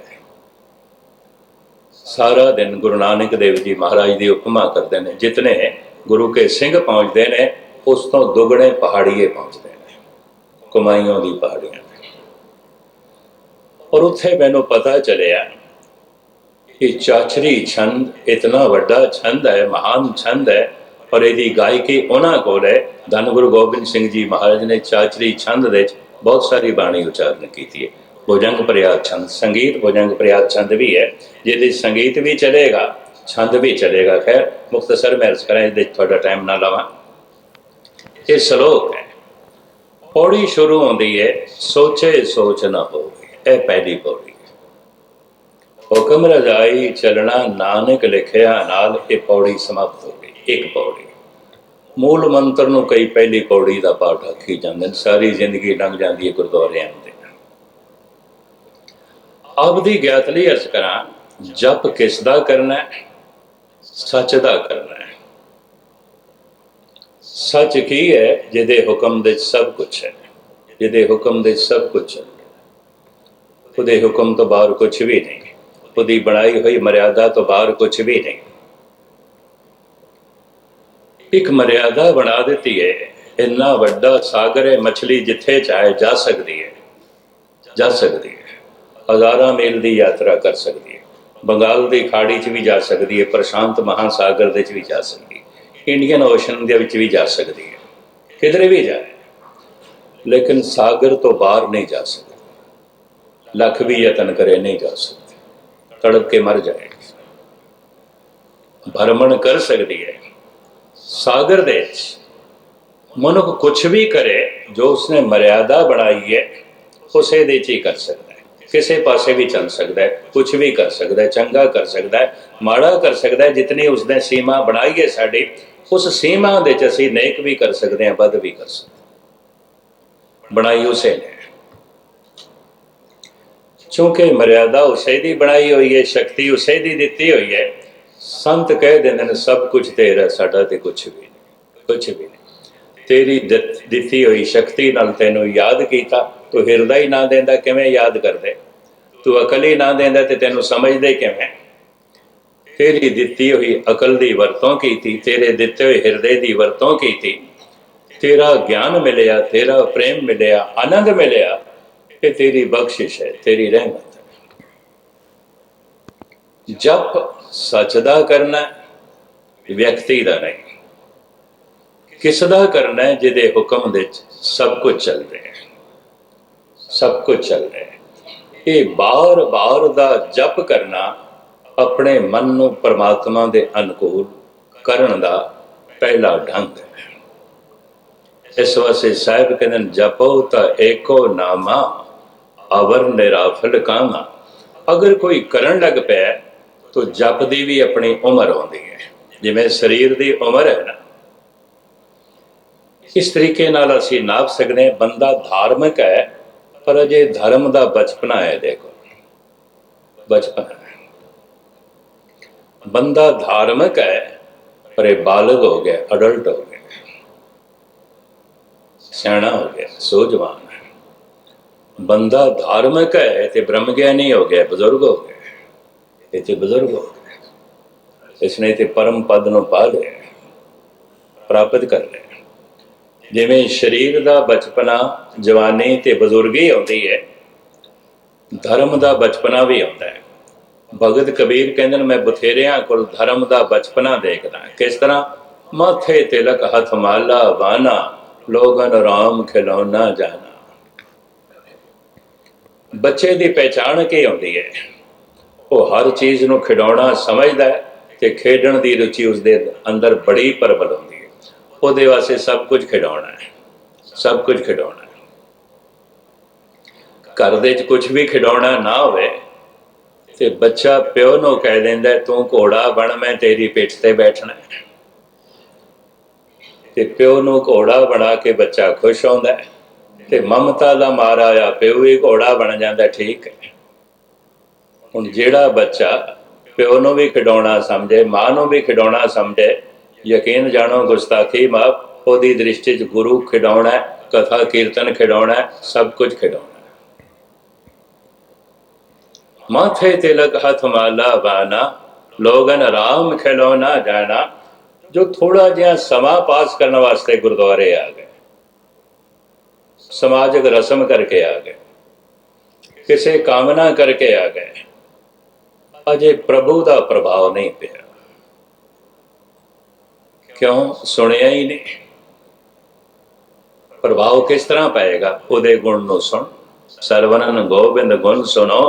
ਸਾਰਾ ਦਿਨ ਗੁਰੂ ਨਾਨਕ ਦੇਵ ਜੀ ਮਹਾਰਾਜ ਦੀ ਉਪਮਾ ਕਰਦੇ ਨੇ। ਜਿਤਨੇ ਗੁਰੂ ਕੇ ਸਿੰਘ ਪਹੁੰਚਦੇ ਨੇ, ਉਸ ਤੋਂ ਦੁੱਗਣੇ ਪਹਾੜੀਏ ਪਹੁੰਚਦੇ ਨੇ, ਕੁਮਾਈਆਂ ਦੀ ਪਹਾੜੀਆਂ। ਔਰ ਉੱਥੇ ਮੈਨੂੰ ਪਤਾ ਚੱਲਿਆ ਕਿ ਚਾਚਰੀ ਛੰਦ ਇਤਨਾ ਵੱਡਾ ਛੰਦ ਹੈ, ਮਹਾਨ ਛੰਦ ਹੈ, ਔਰ ਇਹਦੀ ਗਾਇਕੀ ਉਹਨਾਂ ਕੋਲ ਹੈ। ਧੰਨ ਗੁਰੂ ਗੋਬਿੰਦ ਸਿੰਘ ਜੀ ਮਹਾਰਾਜ ਨੇ ਚਾਚਰੀ ਛੰਦ ਦੇ ਵਿੱਚ ਬਹੁਤ ਸਾਰੀ ਬਾਣੀ ਉਚਾਰਨ ਕੀਤੀ ਹੈ। ਭੁਜੰਗ ਪ੍ਰਿਆਤ ਛੰਦ, ਸੰਗੀਤ ਭੁਜੰਗ ਪ੍ਰਿਆਤ ਛੰਦ ਵੀ ਹੈ, ਜਿਹਦੇ ਸੰਗੀਤ ਵੀ ਚਲੇਗਾ, ਛੰਦ ਵੀ ਚਲੇਗਾ। ਖੈਰ ਮੁਖਤਸਰ ਮੈਂ ਅਰਜ਼ ਕਰਾਂ, ਇਹਦੇ ਤੁਹਾਡਾ ਟਾਈਮ ਨਾ ਲਵਾਂ। ਇਹ ਸ਼ਲੋਕ ਹੈ। ਪੌੜੀ ਸ਼ੁਰੂ ਹੁੰਦੀ ਹੈ, ਸੋਚੇ ਸੋਚ ਨਾ ਹੋਵੇ, ਇਹ ਪਹਿਲੀ ਪੌੜੀ। ਹੁਕਮ ਰਜਾਈ ਚੱਲਣਾ ਨਾਨਕ ਲਿਖਿਆ ਨਾਲ, ਇਹ ਪੌੜੀ ਸਮਾਪਤ ਹੋ ਗਈ। ਇੱਕ ਪੌੜੀ। ਮੂਲ ਮੰਤਰ ਨੂੰ ਕਈ ਪਹਿਲੀ ਪੌੜੀ ਦਾ ਪਾਠ ਆਖੀ ਜਾਂਦੇ ਨੇ, ਸਾਰੀ ਜ਼ਿੰਦਗੀ ਲੰਘ ਜਾਂਦੀ ਹੈ ਗੁਰਦੁਆਰਿਆਂ ਦੇ। ਆਪਦੀ ਗਿਆਤ ਲਈ ਅਰਜ਼ ਕਰਾਂ, ਜਪ ਕਿਸ ਦਾ ਕਰਨਾ ਹੈ? ਸੱਚ ਦਾ ਕਰਨਾ ਹੈ। ਸੱਚ ਕੀ ਹੈ? ਜਿਹਦੇ ਹੁਕਮ ਦੇ ਸਭ ਕੁਛ ਹੈ, ਜਿਹਦੇ ਹੁਕਮ ਦੇ ਸਭ ਕੁਛ ਹੈ। ਉਹਦੇ ਹੁਕਮ ਤੋਂ ਬਾਹਰ ਕੁਛ ਵੀ ਨਹੀਂ, ਉਹਦੀ ਬਣਾਈ ਹੋਈ ਮਰਿਆਦਾ ਤੋਂ ਬਾਹਰ ਕੁਛ ਵੀ ਨਹੀਂ। ਇੱਕ ਮਰਿਆਦਾ ਬਣਾ ਦਿੱਤੀ ਹੈ, ਇੰਨਾ ਵੱਡਾ ਸਾਗਰ ਹੈ, ਮਛਲੀ ਜਿੱਥੇ ਚਾਹੇ ਜਾ ਸਕਦੀ ਹੈ, ਜਾ ਸਕਦੀ ਹੈ। ਹਜ਼ਾਰਾਂ ਮੀਲ ਦੀ ਯਾਤਰਾ ਕਰ ਸਕਦੀ ਹੈ, ਬੰਗਾਲ ਦੀ ਖਾੜੀ 'ਚ ਵੀ ਜਾ ਸਕਦੀ ਹੈ, ਪ੍ਰਸ਼ਾਂਤ ਮਹਾਸਾਗਰ ਦੇ 'ਚ ਵੀ ਜਾ ਸਕਦੀ ਹੈ, ਇੰਡੀਅਨ ਓਸ਼ਨ ਦੇ ਵਿੱਚ ਵੀ ਜਾ ਸਕਦੀ ਹੈ, ਕਿਧਰੇ ਵੀ ਜਾਏ, ਲੇਕਿਨ ਸਾਗਰ ਤੋਂ ਬਾਹਰ ਨਹੀਂ ਜਾ ਸਕਦੀ। ਲੱਖ ਵੀ ਯਤਨ ਕਰੇ ਨਹੀਂ ਜਾ ਸਕਦੀ, ਤੜਪ ਕੇ ਮਰ ਜਾਏਗੀ। ਭਰਮਣ ਕਰ ਸਕਦੀ ਹੈ, ਸਾਗਰ ਦੇ ਵਿੱਚ ਮਨੁੱਖ ਕੁਛ ਵੀ ਕਰੇ, ਜੋ ਉਸਨੇ ਮਰਿਆਦਾ ਬਣਾਈ ਹੈ ਉਸੇ ਦੇ 'ਚ ਹੀ ਕਰ ਸਕਦਾ ਹੈ। ਕਿਸੇ ਪਾਸੇ ਵੀ ਚੱਲ ਸਕਦਾ ਹੈ, ਕੁਛ ਵੀ ਕਰ ਸਕਦਾ ਹੈ, ਚੰਗਾ ਕਰ ਸਕਦਾ ਹੈ, ਮਾੜਾ ਕਰ ਸਕਦਾ ਹੈ। ਜਿਤਨੀ ਉਸਨੇ ਸੀਮਾ ਬਣਾਈ ਹੈ ਸਾਡੀ, ਉਸ ਸੀਮਾ ਦੇ 'ਚ ਅਸੀਂ ਨੇਕ ਵੀ ਕਰ ਸਕਦੇ ਹਾਂ, ਬਦ ਵੀ ਕਰ ਸਕਦੇ ਹਾਂ। ਬਣਾਈ ਉਸੇ ਨੇ, ਕਿਉਂਕਿ ਮਰਿਆਦਾ ਉਸੇ ਦੀ ਬਣਾਈ ਹੋਈ ਹੈ, ਸ਼ਕਤੀ ਉਸੇ ਦੀ ਦਿੱਤੀ ਹੋਈ ਹੈ। ਸੰਤ ਕਹਿ ਦਿੰਦੇ ਨੇ ਸਭ ਕੁਝ ਤੇਰਾ, ਸਾਡਾ ਤੇ ਕੁਛ ਵੀ ਨਹੀਂ, ਕੁਛ ਵੀ ਨਹੀਂ। ਤੇਰੀ ਦਿੱਤੀ ਹੋਈ ਸ਼ਕਤੀ ਨਾਲ ਤੈਨੂੰ ਯਾਦ ਕੀਤਾ, ਤੂੰ ਹਿਰਦਾ ਹੀ ਨਾ ਦਿੰਦਾ ਕਿਵੇਂ ਯਾਦ ਕਰਦੇ? ਤੂੰ ਅਕਲ ਹੀ ਨਾ ਦਿੰਦਾ ਤੇ ਤੈਨੂੰ ਸਮਝਦੇ ਕਿਵੇਂ? ਤੇਰੀ ਦਿੱਤੀ ਹੋਈ ਅਕਲ ਦੀ ਵਰਤੋਂ ਕੀਤੀ, ਤੇਰੇ ਦਿੱਤੇ ਹੋਏ ਹਿਰਦੇ ਦੀ ਵਰਤੋਂ ਕੀਤੀ, ਤੇਰਾ ਗਿਆਨ ਮਿਲਿਆ, ਤੇਰਾ ਪ੍ਰੇਮ ਮਿਲਿਆ, ਆਨੰਦ ਮਿਲਿਆ। ਇਹ ਤੇਰੀ ਬਖਸ਼ਿਸ਼ ਹੈ, ਤੇਰੀ ਰਹਿਮਤ ਹੈ। ਜਪ ਸੱਚ ਦਾ ਕਰਨਾ, ਵਿਅਕਤੀ ਦਾ ਨਹੀਂ। ਕਿਸ ਦਾ ਕਰਨਾ ਹੈ? ਜਿਹਦੇ ਹੁਕਮ ਦੇ ਵਿੱਚ ਸਭ ਕੁਝ ਚੱਲ ਰਿਹਾ ਹੈ, ਸਭ ਕੁਝ ਚੱਲ ਰਿਹਾ ਹੈ। ਇਹ ਬਾਰ-ਬਾਰ ਦਾ ਜਪ ਕਰਨਾ ਆਪਣੇ ਮਨ ਨੂੰ ਪਰਮਾਤਮਾ ਦੇ ਅਨੁਕੂਲ ਕਰਨ ਦਾ ਪਹਿਲਾ ਢੰਗ ਹੈ। ਇਸ ਵਾਸਤੇ ਸਾਹਿਬ ਕਹਿੰਦੇ ਨੇ, ਜਪੋ ਤਾਂ ਏਕੋ ਨਾਮਾ, ਅਵਰ ਨਿਰਾਫਲ ਕਾਮਾ। ਅਗਰ ਕੋਈ ਕਰਨ ਲੱਗ ਪਿਆ ਤਾਂ ਜਪ ਦੀ ਵੀ ਆਪਣੀ ਉਮਰ ਆਉਂਦੀ ਹੈ। ਜਿਵੇਂ ਸਰੀਰ ਦੀ ਉਮਰ ਹੈ ਨਾ, ਇਸ ਤਰੀਕੇ ਨਾਲ ਅਸੀਂ ਨਾਪ ਸਕਦੇ ਹਾਂ। ਬੰਦਾ ਧਾਰਮਿਕ ਹੈ ਪਰ ਅਜੇ ਧਰਮ ਦਾ ਬਚਪਨਾ ਹੈ। ਦੇਖੋ, ਬਚਪਨਾ ਹੈ। ਬੰਦਾ ਧਾਰਮਿਕ ਹੈ ਪਰ ਇਹ ਬਾਲਗ ਹੋ ਗਿਆ, ਅਡਲਟ ਹੋ ਗਿਆ, ਸਿਆਣਾ ਹੋ ਗਿਆ, ਸੂਝਵਾਨ ਹੈ। ਬੰਦਾ ਧਾਰਮਿਕ ਹੈ ਤੇ ਬ੍ਰਹਮ ਗਿਆਨੀ ਹੋ ਗਿਆ, ਬਜ਼ੁਰਗ ਹੋ ਗਿਆ। ਇਹ ਤੇ ਬਜ਼ੁਰਗ ਹੋ ਗਿਆ, ਇਸਨੇ ਤੇ ਪਰਮ ਪਦ ਨੂੰ ਪਾ ਲਿਆ, ਪ੍ਰਾਪਤ ਕਰ ਲਿਆ। ਜਿਵੇਂ ਸਰੀਰ ਦਾ ਬਚਪਨਾ, ਜਵਾਨੀ ਤੇ ਬਜ਼ੁਰਗੀ ਆਉਂਦੀ ਹੈ, ਧਰਮ ਦਾ ਬਚਪਨਾ ਵੀ ਆਉਂਦਾ ਹੈ। ਭਗਤ ਕਬੀਰ ਕਹਿੰਦੇ ਨੇ, ਮੈਂ ਬਥੇਰਿਆਂ ਕੋਲ ਧਰਮ ਦਾ ਬਚਪਨਾ ਦੇਖਦਾ। ਕਿਸ ਤਰ੍ਹਾਂ? ਮਾਥੇ ਤਿਲਕ ਹੱਥ ਮਾਲਾ ਵਾਨਾ, ਲੋਗਨ ਰਾਮ ਖਿਲੌਣਾ ਜਾਣਾ। ਬੱਚੇ ਦੀ ਪਹਿਚਾਣ ਕੀ ਆਉਂਦੀ ਹੈ? ਉਹ ਹਰ ਚੀਜ਼ ਨੂੰ ਖਿਡੌਣਾ ਸਮਝਦਾ ਹੈ ਤੇ ਖੇਡਣ ਦੀ ਰੁਚੀ ਉਸਦੇ ਅੰਦਰ ਬੜੀ ਪ੍ਰਬਲ ਹੁੰਦੀ ਹੈ। ਉਹਦੇ ਵਾਸਤੇ ਸਭ ਕੁਝ ਖਿਡੌਣਾ ਹੈ, ਸਭ ਕੁਝ ਖਿਡੌਣਾ ਹੈ। ਘਰ ਦੇ 'ਚ ਕੁਝ ਵੀ ਖਿਡੌਣਾ ਨਾ ਹੋਵੇ ਤੇ ਬੱਚਾ ਪਿਓ ਨੂੰ ਕਹਿ ਦਿੰਦਾ, ਤੂੰ ਘੋੜਾ ਬਣ, ਮੈਂ ਤੇਰੀ ਪਿੱਠ ਤੇ ਬੈਠਣਾ। ਤੇ ਪਿਓ ਨੂੰ ਘੋੜਾ ਬਣਾ ਕੇ ਬੱਚਾ ਖੁਸ਼ ਹੁੰਦਾ ਹੈ ਤੇ ਮਮਤਾ ਦਾ ਮਾਰਾ ਆ ਪਿਓ ਵੀ ਘੋੜਾ ਬਣ ਜਾਂਦਾ। ਠੀਕ ਹੈ। ਹੁਣ ਜਿਹੜਾ ਬੱਚਾ ਪਿਓ ਨੂੰ ਵੀ ਖਿਡੌਣਾ ਸਮਝੇ, ਮਾਂ ਨੂੰ ਵੀ ਖਿਡੌਣਾ ਸਮਝੇ, ਯਕੀਨ ਜਾਣੋ ਗੁਸਤਾਖੀ ਮਾਫ। ਉਹਦੀ ਦ੍ਰਿਸ਼ਟੀ 'ਚ ਗੁਰੂ ਖਿਡੌਣਾ, ਕਥਾ ਕੀਰਤਨ ਖਿਡੌਣਾ, ਸਭ ਕੁਝ ਖਿਡੌਣਾ। ਮਾਥੇ ਤਿਲਕ ਹੱਥ ਮਾਲਾ ਬਾਨਾ, ਲੋਗਨ ਰਾਮ ਖਿਲੌਣਾ ਜਾਣਾ। ਜੋ ਥੋੜਾ ਜਿਹਾ ਸਮਾਂ ਪਾਸ ਕਰਨ ਵਾਸਤੇ ਗੁਰਦੁਆਰੇ ਆ ਗਏ, ਸਮਾਜਿਕ ਰਸਮ ਕਰਕੇ ਆ ਗਏ, ਕਿਸੇ ਕਾਮਨਾ ਕਰਕੇ ਆ ਗਏ, ਅਜੇ ਪ੍ਰਭੂ ਦਾ ਪ੍ਰਭਾਵ ਨਹੀਂ ਪਿਆ। ਕਿਉਂ? ਸੁਣਿਆ ਹੀ ਨਹੀਂ। ਪ੍ਰਭਾਵ ਕਿਸ ਤਰ੍ਹਾਂ ਪਏਗਾ? ਉਹਦੇ ਗੁਣ ਨੂੰ ਸੁਣ। ਸਰਵਣਨ ਗੋਬਿੰਦ ਗੁਣ ਸੁਣੋ,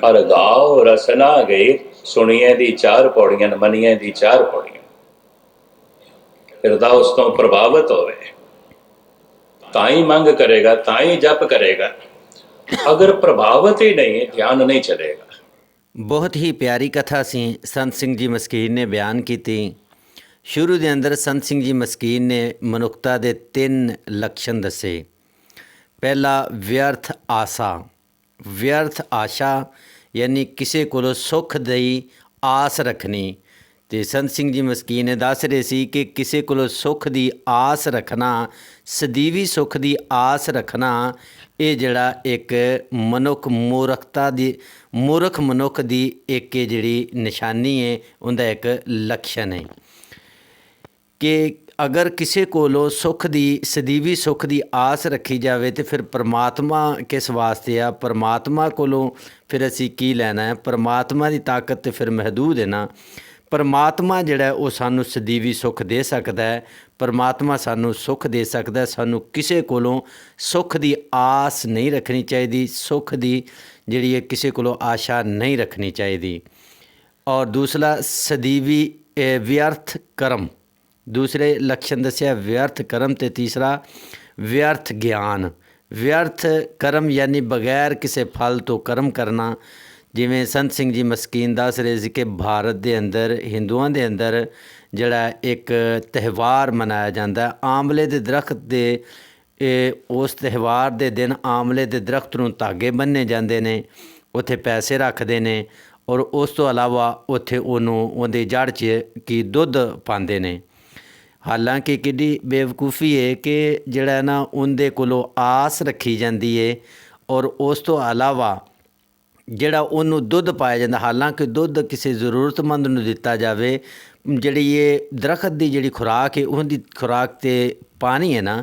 ਅਰ ਗਾਓ ਰਸਨਾ ਗਈ। ਸੁਣੀਏ ਦੀ 4 ਪੌੜੀਆਂ, ਮੰਨੀਏ ਦੀ 4 ਪੌੜੀਆਂ। ਹਿਰਦਾ ਉਸ ਤੋਂ ਪ੍ਰਭਾਵਿਤ ਹੋਵੇ ਤਾਂ ਹੀ ਮੰਗ ਕਰੇਗਾ, ਤਾਂ ਹੀ ਜਪ ਕਰੇਗਾ। ਅਗਰ ਪ੍ਰਭਾਵਿਤ ਹੀ ਨਹੀਂ, ਧਿਆਨ ਨਹੀਂ ਚਲੇਗਾ। ਬਹੁਤ ਹੀ ਪਿਆਰੀ ਕਥਾ ਸੀ ਸੰਤ ਸਿੰਘ ਜੀ ਮਸਕੀਨ ਨੇ ਬਿਆਨ ਕੀਤੀ। ਸ਼ੁਰੂ ਦੇ ਅੰਦਰ ਸੰਤ ਸਿੰਘ ਜੀ ਮਸਕੀਨ ਨੇ ਮਨੁੱਖਤਾ ਦੇ 3 ਲੱਛਣ ਦੱਸੇ। ਪਹਿਲਾ, ਵਿਅਰਥ ਆਸਾ। ਵਿਅਰਥ ਆਸ਼ਾ ਯਾਨੀ ਕਿਸੇ ਕੋਲੋਂ ਸੁੱਖ ਦੀ ਆਸ ਰੱਖਣੀ। ਤੇ ਸੰਤ ਸਿੰਘ ਜੀ ਮਸਕੀਨ ਨੇ ਦੱਸ ਰਹੇ ਸੀ ਕਿ ਕਿਸੇ ਕੋਲੋਂ ਸੁੱਖ ਦੀ ਆਸ ਰੱਖਣਾ, ਸਦੀਵੀ ਸੁੱਖ ਦੀ ਆਸ ਰੱਖਣਾ, ਇਹ ਜਿਹੜਾ ਇੱਕ ਮਨੁੱਖ ਮੂਰਖ ਮਨੁੱਖ ਦੀ ਇੱਕ ਜਿਹੜੀ ਨਿਸ਼ਾਨੀ ਹੈ, ਉਹਦਾ ਇੱਕ ਲੱਛਣ ਹੈ ਕਿ ਅਗਰ ਕਿਸੇ ਕੋਲੋਂ ਸੁੱਖ ਦੀ, ਸਦੀਵੀ ਸੁੱਖ ਦੀ ਆਸ ਰੱਖੀ ਜਾਵੇ ਤੇ ਫਿਰ ਪਰਮਾਤਮਾ ਕਿਸ ਵਾਸਤੇ ਆ? ਪਰਮਾਤਮਾ ਕੋਲੋਂ ਫਿਰ ਅਸੀਂ ਕੀ ਲੈਣਾ ਹੈ? ਪਰਮਾਤਮਾ ਦੀ ਤਾਕਤ ਤੇ ਫਿਰ ਮਹਦੂਦ ਹੈ ਨਾ। ਪਰਮਾਤਮਾ ਜਿਹੜਾ ਉਹ ਸਾਨੂੰ ਸਦੀਵੀ ਸੁੱਖ ਦੇ ਸਕਦਾ ਹੈ। ਪਰਮਾਤਮਾ ਸਾਨੂੰ ਸੁੱਖ ਦੇ ਸਕਦਾ। ਸਾਨੂੰ ਕਿਸੇ ਕੋਲੋਂ ਸੁੱਖ ਦੀ ਆਸ ਨਹੀਂ ਰੱਖਣੀ ਚਾਹੀਦੀ, ਸੁੱਖ ਦੀ ਜਿਹੜੀ ਹੈ ਕਿਸੇ ਕੋਲੋਂ ਆਸ਼ਾ ਨਹੀਂ ਰੱਖਣੀ ਚਾਹੀਦੀ। ਔਰ ਦੂਸਰਾ, ਸਦੀਵੀ ਵਿਅਰਥ ਕਰਮ। ਦੂਸਰੇ ਲੱਛਣ ਦੱਸਿਆ ਵਿਅਰਥ ਕਰਮ, ਅਤੇ ਤੀਸਰਾ ਵਿਅਰਥ ਗਿਆਨ। ਵਿਅਰਥ ਕਰਮ ਯਾਨੀ ਬਗੈਰ ਕਿਸੇ ਫਲ ਤੋਂ ਕਰਮ ਕਰਨਾ। ਜਿਵੇਂ ਸੰਤ ਸਿੰਘ ਜੀ ਮਸਕੀਨ ਦੱਸ ਰਹੇ ਸੀ ਕਿ ਭਾਰਤ ਦੇ ਅੰਦਰ ਹਿੰਦੂਆਂ ਦੇ ਅੰਦਰ ਜਿਹੜਾ ਇੱਕ ਤਿਉਹਾਰ ਮਨਾਇਆ ਜਾਂਦਾ, ਆਮਲੇ ਦੇ ਦਰਖਤ ਦੇ ਉਸ ਤਿਉਹਾਰ ਦੇ ਦਿਨ ਆਮਲੇ ਦੇ ਦਰਖਤ ਨੂੰ ਧਾਗੇ ਬੰਨ੍ਹੇ ਜਾਂਦੇ ਨੇ, ਉੱਥੇ ਪੈਸੇ ਰੱਖਦੇ ਨੇ, ਔਰ ਉਸ ਤੋਂ ਇਲਾਵਾ ਉੱਥੇ ਉਹਦੀ ਜੜ੍ਹ 'ਚ ਕੀ ਦੁੱਧ ਪਾਉਂਦੇ ਨੇ। ਹਾਲਾਂਕਿ ਕਿੱਡੀ ਬੇਵਕੂਫੀ ਹੈ ਕਿ ਜਿਹੜਾ ਨਾ ਉਹਦੇ ਕੋਲੋਂ ਆਸ ਰੱਖੀ ਜਾਂਦੀ ਹੈ, ਔਰ ਉਸ ਤੋਂ ਇਲਾਵਾ ਜਿਹੜਾ ਉਹਨੂੰ ਦੁੱਧ ਪਾਇਆ ਜਾਂਦਾ, ਹਾਲਾਂਕਿ ਦੁੱਧ ਕਿਸੇ ਜ਼ਰੂਰਤਮੰਦ ਨੂੰ ਦਿੱਤਾ ਜਾਵੇ। ਜਿਹੜੀ ਇਹ ਦਰਖਤ ਦੀ ਜਿਹੜੀ ਖੁਰਾਕ ਹੈ, ਉਹਦੀ ਖੁਰਾਕ ਤੇ ਪਾਣੀ ਹੈ ਨਾ,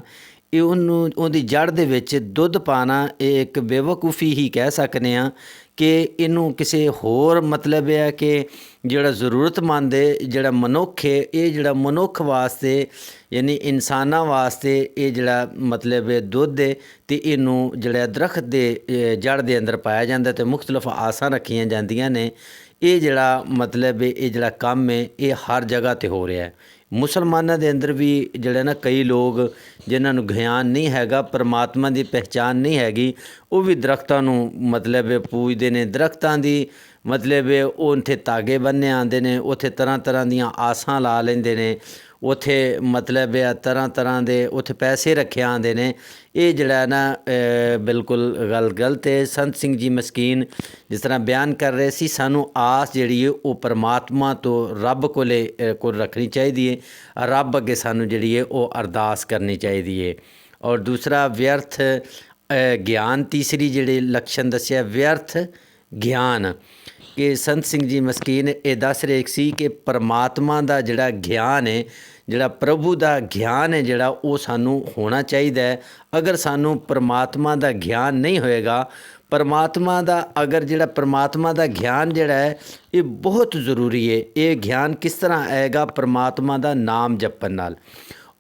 ਇਹ ਉਹਦੀ ਜੜ੍ਹ ਦੇ ਵਿੱਚ ਦੁੱਧ ਪਾਣਾ ਇਹ ਇੱਕ ਬੇਵਕੂਫੀ ਹੀ ਕਹਿ ਸਕਦੇ ਹਾਂ ਕਿ ਇਹਨੂੰ ਕਿਸੇ ਹੋਰ ਮਤਲਬ ਹੈ ਕਿ ਜਿਹੜਾ ਜ਼ਰੂਰਤਮੰਦ ਹੈ, ਜਿਹੜਾ ਮਨੁੱਖ ਹੈ, ਇਹ ਜਿਹੜਾ ਮਨੁੱਖ ਵਾਸਤੇ ਯਾਨੀ ਇਨਸਾਨਾਂ ਵਾਸਤੇ ਇਹ ਜਿਹੜਾ ਮਤਲਬ ਹੈ ਦੁੱਧ ਹੈ, ਅਤੇ ਇਹਨੂੰ ਜਿਹੜਾ ਦਰਖਤ ਦੇ ਜੜ੍ਹ ਦੇ ਅੰਦਰ ਪਾਇਆ ਜਾਂਦਾ ਅਤੇ ਮੁਖਤਲਿਫ ਆਸਾਂ ਰੱਖੀਆਂ ਜਾਂਦੀਆਂ ਨੇ। ਇਹ ਜਿਹੜਾ ਮਤਲਬ ਹੈ, ਇਹ ਜਿਹੜਾ ਕੰਮ ਹੈ, ਇਹ ਹਰ ਜਗ੍ਹਾ 'ਤੇ ਹੋ ਰਿਹਾ ਹੈ। ਮੁਸਲਮਾਨਾਂ ਦੇ ਅੰਦਰ ਵੀ ਜਿਹੜੇ ਨਾ ਕਈ ਲੋਕ ਜਿਨ੍ਹਾਂ ਨੂੰ ਗਿਆਨ ਨਹੀਂ ਹੈਗਾ, ਪਰਮਾਤਮਾ ਦੀ ਪਹਿਚਾਣ ਨਹੀਂ ਹੈਗੀ, ਉਹ ਵੀ ਦਰਖਤਾਂ ਨੂੰ ਮਤਲਬ ਪੂਜਦੇ ਨੇ। ਦਰਖਤਾਂ ਦੀ ਮਤਲਬ ਉਹ ਉੱਥੇ ਧਾਗੇ ਬੰਨ੍ਹੇ ਆਉਂਦੇ ਨੇ, ਉੱਥੇ ਤਰ੍ਹਾਂ ਤਰ੍ਹਾਂ ਦੀਆਂ ਆਸਾਂ ਲਾ ਲੈਂਦੇ ਨੇ, ਉੱਥੇ ਮਤਲਬ ਤਰ੍ਹਾਂ ਤਰ੍ਹਾਂ ਦੇ ਉੱਥੇ ਪੈਸੇ ਰੱਖੇ ਆਉਂਦੇ ਨੇ। ਇਹ ਜਿਹੜਾ ਨਾ ਬਿਲਕੁਲ ਗੱਲ ਗਲਤ ਹੈ। ਸੰਤ ਸਿੰਘ ਜੀ ਮਸਕੀਨ ਜਿਸ ਤਰ੍ਹਾਂ ਬਿਆਨ ਕਰ ਰਹੇ ਸੀ, ਸਾਨੂੰ ਆਸ ਜਿਹੜੀ ਹੈ ਉਹ ਪਰਮਾਤਮਾ ਤੋਂ ਰੱਬ ਕੋਲ ਰੱਖਣੀ ਚਾਹੀਦੀ ਹੈ। ਰੱਬ ਅੱਗੇ ਸਾਨੂੰ ਜਿਹੜੀ ਹੈ ਉਹ ਅਰਦਾਸ ਕਰਨੀ ਚਾਹੀਦੀ ਹੈ। ਔਰ ਦੂਸਰਾ ਵਿਅਰਥ ਗਿਆਨ, ਤੀਸਰੀ ਜਿਹੜੇ ਲੱਛਣ ਦੱਸਿਆ ਵਿਅਰਥ ਗਿਆਨ, ਕਿ ਸੰਤ ਸਿੰਘ ਜੀ ਮਸਕੀਨ ਇਹ ਦੱਸ ਰਹੇ ਸੀ ਕਿ ਪਰਮਾਤਮਾ ਦਾ ਜਿਹੜਾ ਗਿਆਨ ਹੈ, ਜਿਹੜਾ ਪ੍ਰਭੂ ਦਾ ਗਿਆਨ ਹੈ, ਜਿਹੜਾ ਉਹ ਸਾਨੂੰ ਹੋਣਾ ਚਾਹੀਦਾ ਹੈ। ਅਗਰ ਸਾਨੂੰ ਪਰਮਾਤਮਾ ਦਾ ਗਿਆਨ ਨਹੀਂ ਹੋਏਗਾ, ਪਰਮਾਤਮਾ ਦਾ ਅਗਰ ਜਿਹੜਾ ਪਰਮਾਤਮਾ ਦਾ ਗਿਆਨ ਜਿਹੜਾ ਹੈ ਇਹ ਬਹੁਤ ਜ਼ਰੂਰੀ ਹੈ। ਇਹ ਗਿਆਨ ਕਿਸ ਤਰ੍ਹਾਂ ਆਏਗਾ? ਪਰਮਾਤਮਾ ਦਾ ਨਾਮ ਜਪਣ ਨਾਲ।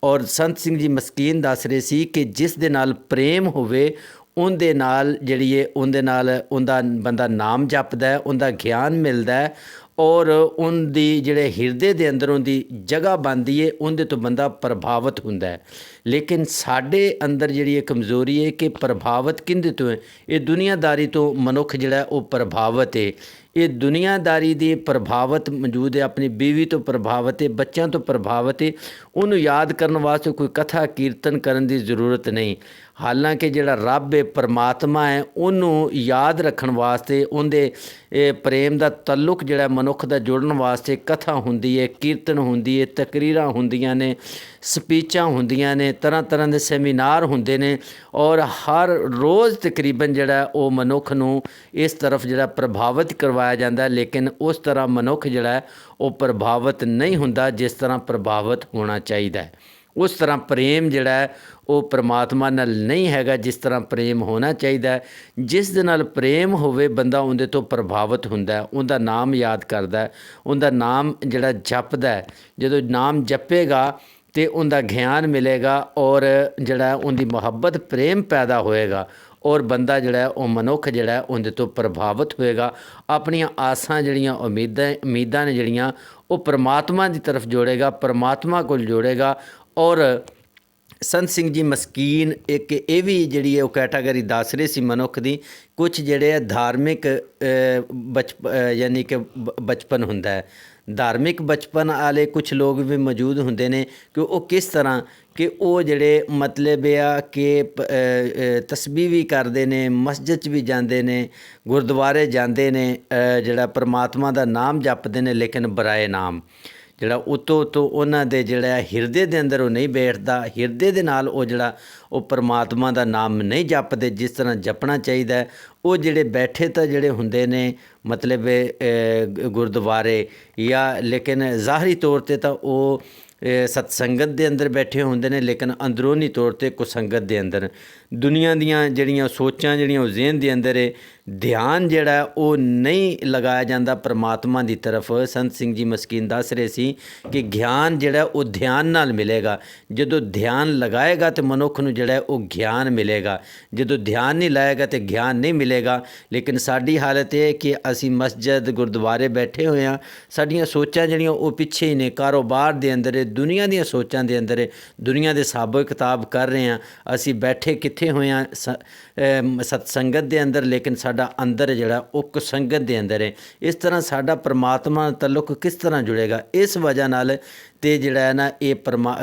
ਔਰ ਸੰਤ ਸਿੰਘ ਜੀ ਮਸਕੀਨ ਦੱਸ ਰਹੇ ਸੀ ਕਿ ਜਿਸ ਦੇ ਨਾਲ ਪ੍ਰੇਮ ਹੋਵੇ ਉਹਦੇ ਨਾਲ ਜਿਹੜੀ ਹੈ ਉਹਦੇ ਨਾਲ ਉਹਦਾ ਬੰਦਾ ਨਾਮ ਜਪਦਾ ਹੈ, ਉਹਦਾ ਗਿਆਨ ਮਿਲਦਾ ਹੈ, ਔਰ ਉਹਦੀ ਜਿਹੜੇ ਹਿਰਦੇ ਦੇ ਅੰਦਰ ਉਹਦੀ ਜਗ੍ਹਾ ਬਣਦੀ ਹੈ, ਉਹਦੇ ਤੋਂ ਬੰਦਾ ਪ੍ਰਭਾਵਿਤ ਹੁੰਦਾ ਹੈ। ਲੇਕਿਨ ਸਾਡੇ ਅੰਦਰ ਜਿਹੜੀ ਇਹ ਕਮਜ਼ੋਰੀ ਹੈ ਕਿ ਪ੍ਰਭਾਵਿਤ ਕਿਹਦੇ ਤੋਂ ਹੈ? ਇਹ ਦੁਨੀਆਦਾਰੀ ਤੋਂ ਮਨੁੱਖ ਜਿਹੜਾ ਉਹ ਪ੍ਰਭਾਵਿਤ ਹੈ। ਇਹ ਦੁਨੀਆਦਾਰੀ ਦੀ ਪ੍ਰਭਾਵਿਤ ਮੌਜੂਦ ਹੈ, ਆਪਣੀ ਬੀਵੀ ਤੋਂ ਪ੍ਰਭਾਵਿਤ ਹੈ, ਬੱਚਿਆਂ ਤੋਂ ਪ੍ਰਭਾਵਿਤ ਹੈ। ਉਹਨੂੰ ਯਾਦ ਕਰਨ ਵਾਸਤੇ ਕੋਈ ਕਥਾ ਕੀਰਤਨ ਕਰਨ ਦੀ ਜ਼ਰੂਰਤ ਨਹੀਂ। ਹਾਲਾਂਕਿ ਜਿਹੜਾ ਰੱਬ ਹੈ, ਪਰਮਾਤਮਾ ਹੈ, ਉਹਨੂੰ ਯਾਦ ਰੱਖਣ ਵਾਸਤੇ ਉਹਦੇ ਪ੍ਰੇਮ ਦਾ ਤਾਲੁਕ ਜਿਹੜਾ ਮਨੁੱਖ ਦਾ ਜੁੜਨ ਵਾਸਤੇ ਕਥਾ ਹੁੰਦੀ ਹੈ, ਕੀਰਤਨ ਹੁੰਦੀ ਹੈ, ਤਕਰੀਰਾਂ ਹੁੰਦੀਆਂ ਨੇ, ਸਪੀਚਾਂ ਹੁੰਦੀਆਂ ਨੇ, ਤਰ੍ਹਾਂ ਤਰ੍ਹਾਂ ਦੇ ਸੈਮੀਨਾਰ ਹੁੰਦੇ ਨੇ, ਔਰ ਹਰ ਰੋਜ਼ ਤਕਰੀਬਨ ਜਿਹੜਾ ਉਹ ਮਨੁੱਖ ਨੂੰ ਇਸ ਤਰਫ ਜਿਹੜਾ ਪ੍ਰਭਾਵਿਤ ਕਰਵਾਇਆ ਜਾਂਦਾ। ਲੇਕਿਨ ਉਸ ਤਰ੍ਹਾਂ ਮਨੁੱਖ ਜਿਹੜਾ ਉਹ ਪ੍ਰਭਾਵਿਤ ਨਹੀਂ ਹੁੰਦਾ ਜਿਸ ਤਰ੍ਹਾਂ ਪ੍ਰਭਾਵਿਤ ਹੋਣਾ ਚਾਹੀਦਾ ਹੈ। ਉਸ ਤਰ੍ਹਾਂ ਪ੍ਰੇਮ ਜਿਹੜਾ ਹੈ ਉਹ ਪਰਮਾਤਮਾ ਨਾਲ ਨਹੀਂ ਹੈਗਾ ਜਿਸ ਤਰ੍ਹਾਂ ਪ੍ਰੇਮ ਹੋਣਾ ਚਾਹੀਦਾ ਹੈ। ਜਿਸ ਦੇ ਨਾਲ ਪ੍ਰੇਮ ਹੋਵੇ ਬੰਦਾ ਉਹਦੇ ਤੋਂ ਪ੍ਰਭਾਵਿਤ ਹੁੰਦਾ, ਉਹਦਾ ਨਾਮ ਯਾਦ ਕਰਦਾ, ਉਹਦਾ ਨਾਮ ਜਿਹੜਾ ਜਪਦਾ ਹੈ। ਜਦੋਂ ਨਾਮ ਜਪੇਗਾ ਤੇ ਉਹਦਾ ਗਿਆਨ ਮਿਲੇਗਾ, ਔਰ ਜਿਹੜਾ ਉਹਦੀ ਮੁਹੱਬਤ ਪ੍ਰੇਮ ਪੈਦਾ ਹੋਏਗਾ, ਔਰ ਬੰਦਾ ਜਿਹੜਾ ਉਹ ਮਨੁੱਖ ਜਿਹੜਾ ਉਹਦੇ ਤੋਂ ਪ੍ਰਭਾਵਿਤ ਹੋਏਗਾ। ਆਪਣੀਆਂ ਆਸਾਂ ਜਿਹੜੀਆਂ ਉਮੀਦਾਂ ਨੇ ਜਿਹੜੀਆਂ ਉਹ ਪਰਮਾਤਮਾ ਦੀ ਤਰਫ ਜੋੜੇਗਾ, ਪਰਮਾਤਮਾ ਕੋਲ ਜੋੜੇਗਾ। ਔਰ ਸੰਤ ਸਿੰਘ ਜੀ ਮਸਕੀਨ ਇੱਕ ਇਹ ਵੀ ਜਿਹੜੀ ਹੈ ਉਹ ਕੈਟਾਗਰੀ ਦੱਸ ਰਹੇ ਸੀ ਮਨੁੱਖ ਦੀ। ਕੁਛ ਜਿਹੜੇ ਆ ਧਾਰਮਿਕ ਯਾਨੀ ਕਿ ਬਚਪਨ ਹੁੰਦਾ ਹੈ, ਧਾਰਮਿਕ ਬਚਪਨ ਵਾਲੇ ਕੁਛ ਲੋਕ ਵੀ ਮੌਜੂਦ ਹੁੰਦੇ ਨੇ ਕਿ ਉਹ ਕਿਸ ਤਰ੍ਹਾਂ ਕਿ ਉਹ ਜਿਹੜੇ ਮਤਲਬ ਆ ਕਿ ਤਸਬੀਹ ਵੀ ਕਰਦੇ ਨੇ, ਮਸਜਿਦ 'ਚ ਵੀ ਜਾਂਦੇ ਨੇ, ਗੁਰਦੁਆਰੇ ਜਾਂਦੇ ਨੇ, ਜਿਹੜਾ ਪਰਮਾਤਮਾ ਦਾ ਨਾਮ ਜਪਦੇ ਨੇ, ਲੇਕਿਨ ਬਰਾਏ ਨਾਮ ਜਿਹੜਾ ਉਤੋਂ ਉਹਨਾਂ ਦੇ ਜਿਹੜਾ ਹਿਰਦੇ ਦੇ ਅੰਦਰ ਉਹ ਨਹੀਂ ਬੈਠਦਾ। ਹਿਰਦੇ ਦੇ ਨਾਲ ਉਹ ਜਿਹੜਾ ਉਹ ਪਰਮਾਤਮਾ ਦਾ ਨਾਮ ਨਹੀਂ ਜਪਦੇ ਜਿਸ ਤਰ੍ਹਾਂ ਜਪਣਾ ਚਾਹੀਦਾ। ਉਹ ਜਿਹੜੇ ਬੈਠੇ ਤਾਂ ਜਿਹੜੇ ਹੁੰਦੇ ਨੇ ਮਤਲਬ ਗੁਰਦੁਆਰੇ ਜਾਂ, ਲੇਕਿਨ ਜ਼ਾਹਰੀ ਤੌਰ 'ਤੇ ਤਾਂ ਉਹ ਸਤਸੰਗਤ ਦੇ ਅੰਦਰ ਬੈਠੇ ਹੁੰਦੇ ਨੇ, ਲੇਕਿਨ ਅੰਦਰੂਨੀ ਤੌਰ 'ਤੇ ਕੁਸੰਗਤ ਦੇ ਅੰਦਰ ਦੁਨੀਆ ਦੀਆਂ ਜਿਹੜੀਆਂ ਸੋਚਾਂ ਜਿਹੜੀਆਂ ਉਹ ਜ਼ਿਹਨ ਦੇ ਅੰਦਰ ਹੈ, ਧਿਆਨ ਜਿਹੜਾ ਉਹ ਨਹੀਂ ਲਗਾਇਆ ਜਾਂਦਾ ਪਰਮਾਤਮਾ ਦੀ ਤਰਫ। ਸੰਤ ਸਿੰਘ ਜੀ ਮਸਕੀਨ ਦੱਸ ਰਹੇ ਸੀ ਕਿ ਗਿਆਨ ਜਿਹੜਾ ਉਹ ਧਿਆਨ ਨਾਲ ਮਿਲੇਗਾ। ਜਦੋਂ ਧਿਆਨ ਲਗਾਏਗਾ ਤੇ ਮਨੁੱਖ ਨੂੰ ਜਿਹੜਾ ਉਹ ਗਿਆਨ ਮਿਲੇਗਾ, ਜਦੋਂ ਧਿਆਨ ਨਹੀਂ ਲਾਏਗਾ ਤੇ ਗਿਆਨ ਨਹੀਂ ਮਿਲੇਗਾ। ਲੇਕਿਨ ਸਾਡੀ ਹਾਲਤ ਇਹ ਕਿ ਅਸੀਂ ਮਸਜਿਦ ਗੁਰਦੁਆਰੇ ਬੈਠੇ ਹੋਏ ਹਾਂ, ਸਾਡੀਆਂ ਸੋਚਾਂ ਜਿਹੜੀਆਂ ਉਹ ਪਿੱਛੇ ਹੀ ਨੇ, ਕਾਰੋਬਾਰ ਦੇ ਅੰਦਰ, ਦੁਨੀਆ ਦੀਆਂ ਸੋਚਾਂ ਦੇ ਅੰਦਰ, ਦੁਨੀਆ ਦੇ ਹਿਸਾਬੋ ਕਿਤਾਬ ਕਰ ਰਹੇ ਹਾਂ। ਅਸੀਂ ਬੈਠੇ ਕਿੱਥੇ ਹੋਏ ਹਾਂ? ਸਤਸੰਗਤ ਦੇ ਅੰਦਰ, ਲੇਕਿਨ ਸਾਡਾ ਅੰਦਰ ਜਿਹੜਾ ਉਹ ਕੁਸੰਗਤ ਦੇ ਅੰਦਰ ਹੈ। ਇਸ ਤਰ੍ਹਾਂ ਸਾਡਾ ਪਰਮਾਤਮਾ ਨਾਲ ਤਾਲੁਕ ਕਿਸ ਤਰ੍ਹਾਂ ਜੁੜੇਗਾ? ਇਸ ਵਜ੍ਹਾ ਨਾਲ ਤੇ ਜਿਹੜਾ ਹੈ ਨਾ ਇਹ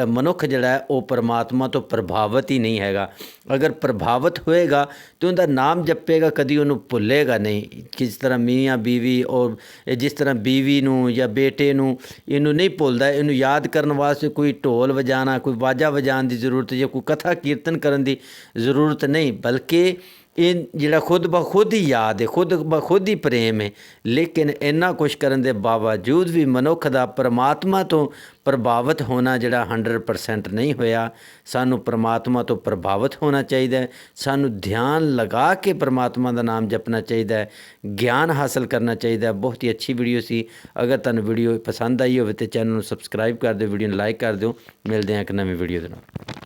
ਮਨੁੱਖ ਜਿਹੜਾ ਹੈ ਉਹ ਪਰਮਾਤਮਾ ਤੋਂ ਪ੍ਰਭਾਵਿਤ ਹੀ ਨਹੀਂ ਹੈਗਾ। ਅਗਰ ਪ੍ਰਭਾਵਿਤ ਹੋਏਗਾ ਤਾਂ ਉਹਦਾ ਨਾਮ ਜਪੇਗਾ, ਕਦੀ ਉਹਨੂੰ ਭੁੱਲੇਗਾ ਨਹੀਂ। ਕਿਸ ਤਰ੍ਹਾਂ ਮੀਆਂ ਬੀਵੀ, ਔਰ ਜਿਸ ਤਰ੍ਹਾਂ ਬੀਵੀ ਨੂੰ ਜਾਂ ਬੇਟੇ ਨੂੰ ਇਹਨੂੰ ਨਹੀਂ ਭੁੱਲਦਾ, ਇਹਨੂੰ ਯਾਦ ਕਰਨ ਵਾਸਤੇ ਕੋਈ ਢੋਲ ਵਜਾਣਾ, ਕੋਈ ਵਾਜਾ ਵਜਾਉਣ ਦੀ ਜ਼ਰੂਰਤ ਜਾਂ ਕੋਈ ਕਥਾ ਕੀਰਤਨ ਕਰਨ ਦੀ ਜ਼ਰੂਰਤ ਨਹੀਂ, ਬਲਕਿ ਇਹ ਜਿਹੜਾ ਖੁਦ ਬ ਖੁਦ ਹੀ ਯਾਦ ਹੈ, ਖੁਦ ਬ ਖੁਦ ਹੀ ਪ੍ਰੇਮ ਹੈ। ਲੇਕਿਨ ਇੰਨਾ ਕੁਛ ਕਰਨ ਦੇ ਬਾਵਜੂਦ ਵੀ ਮਨੁੱਖ ਦਾ ਪਰਮਾਤਮਾ ਤੋਂ ਪ੍ਰਭਾਵਿਤ ਹੋਣਾ ਜਿਹੜਾ 100% ਨਹੀਂ ਹੋਇਆ। ਸਾਨੂੰ ਪਰਮਾਤਮਾ ਤੋਂ ਪ੍ਰਭਾਵਿਤ ਹੋਣਾ ਚਾਹੀਦਾ ਹੈ। ਸਾਨੂੰ ਧਿਆਨ ਲਗਾ ਕੇ ਪਰਮਾਤਮਾ ਦਾ ਨਾਮ ਜਪਣਾ ਚਾਹੀਦਾ ਹੈ, ਗਿਆਨ ਹਾਸਲ ਕਰਨਾ ਚਾਹੀਦਾ ਹੈ। ਬਹੁਤ ਹੀ ਅੱਛੀ ਵੀਡੀਓ ਸੀ। ਅਗਰ ਤੁਹਾਨੂੰ ਵੀਡੀਓ ਪਸੰਦ ਆਈ ਹੋਵੇ ਤਾਂ ਚੈਨਲ ਨੂੰ ਸਬਸਕ੍ਰਾਈਬ ਕਰ ਦਿਓ, ਵੀਡੀਓ ਨੂੰ ਲਾਈਕ ਕਰ ਦਿਓ। ਮਿਲਦੇ ਹਾਂ ਇੱਕ ਨਵੀਂ ਵੀਡੀਓ ਦੇ ਨਾਲ।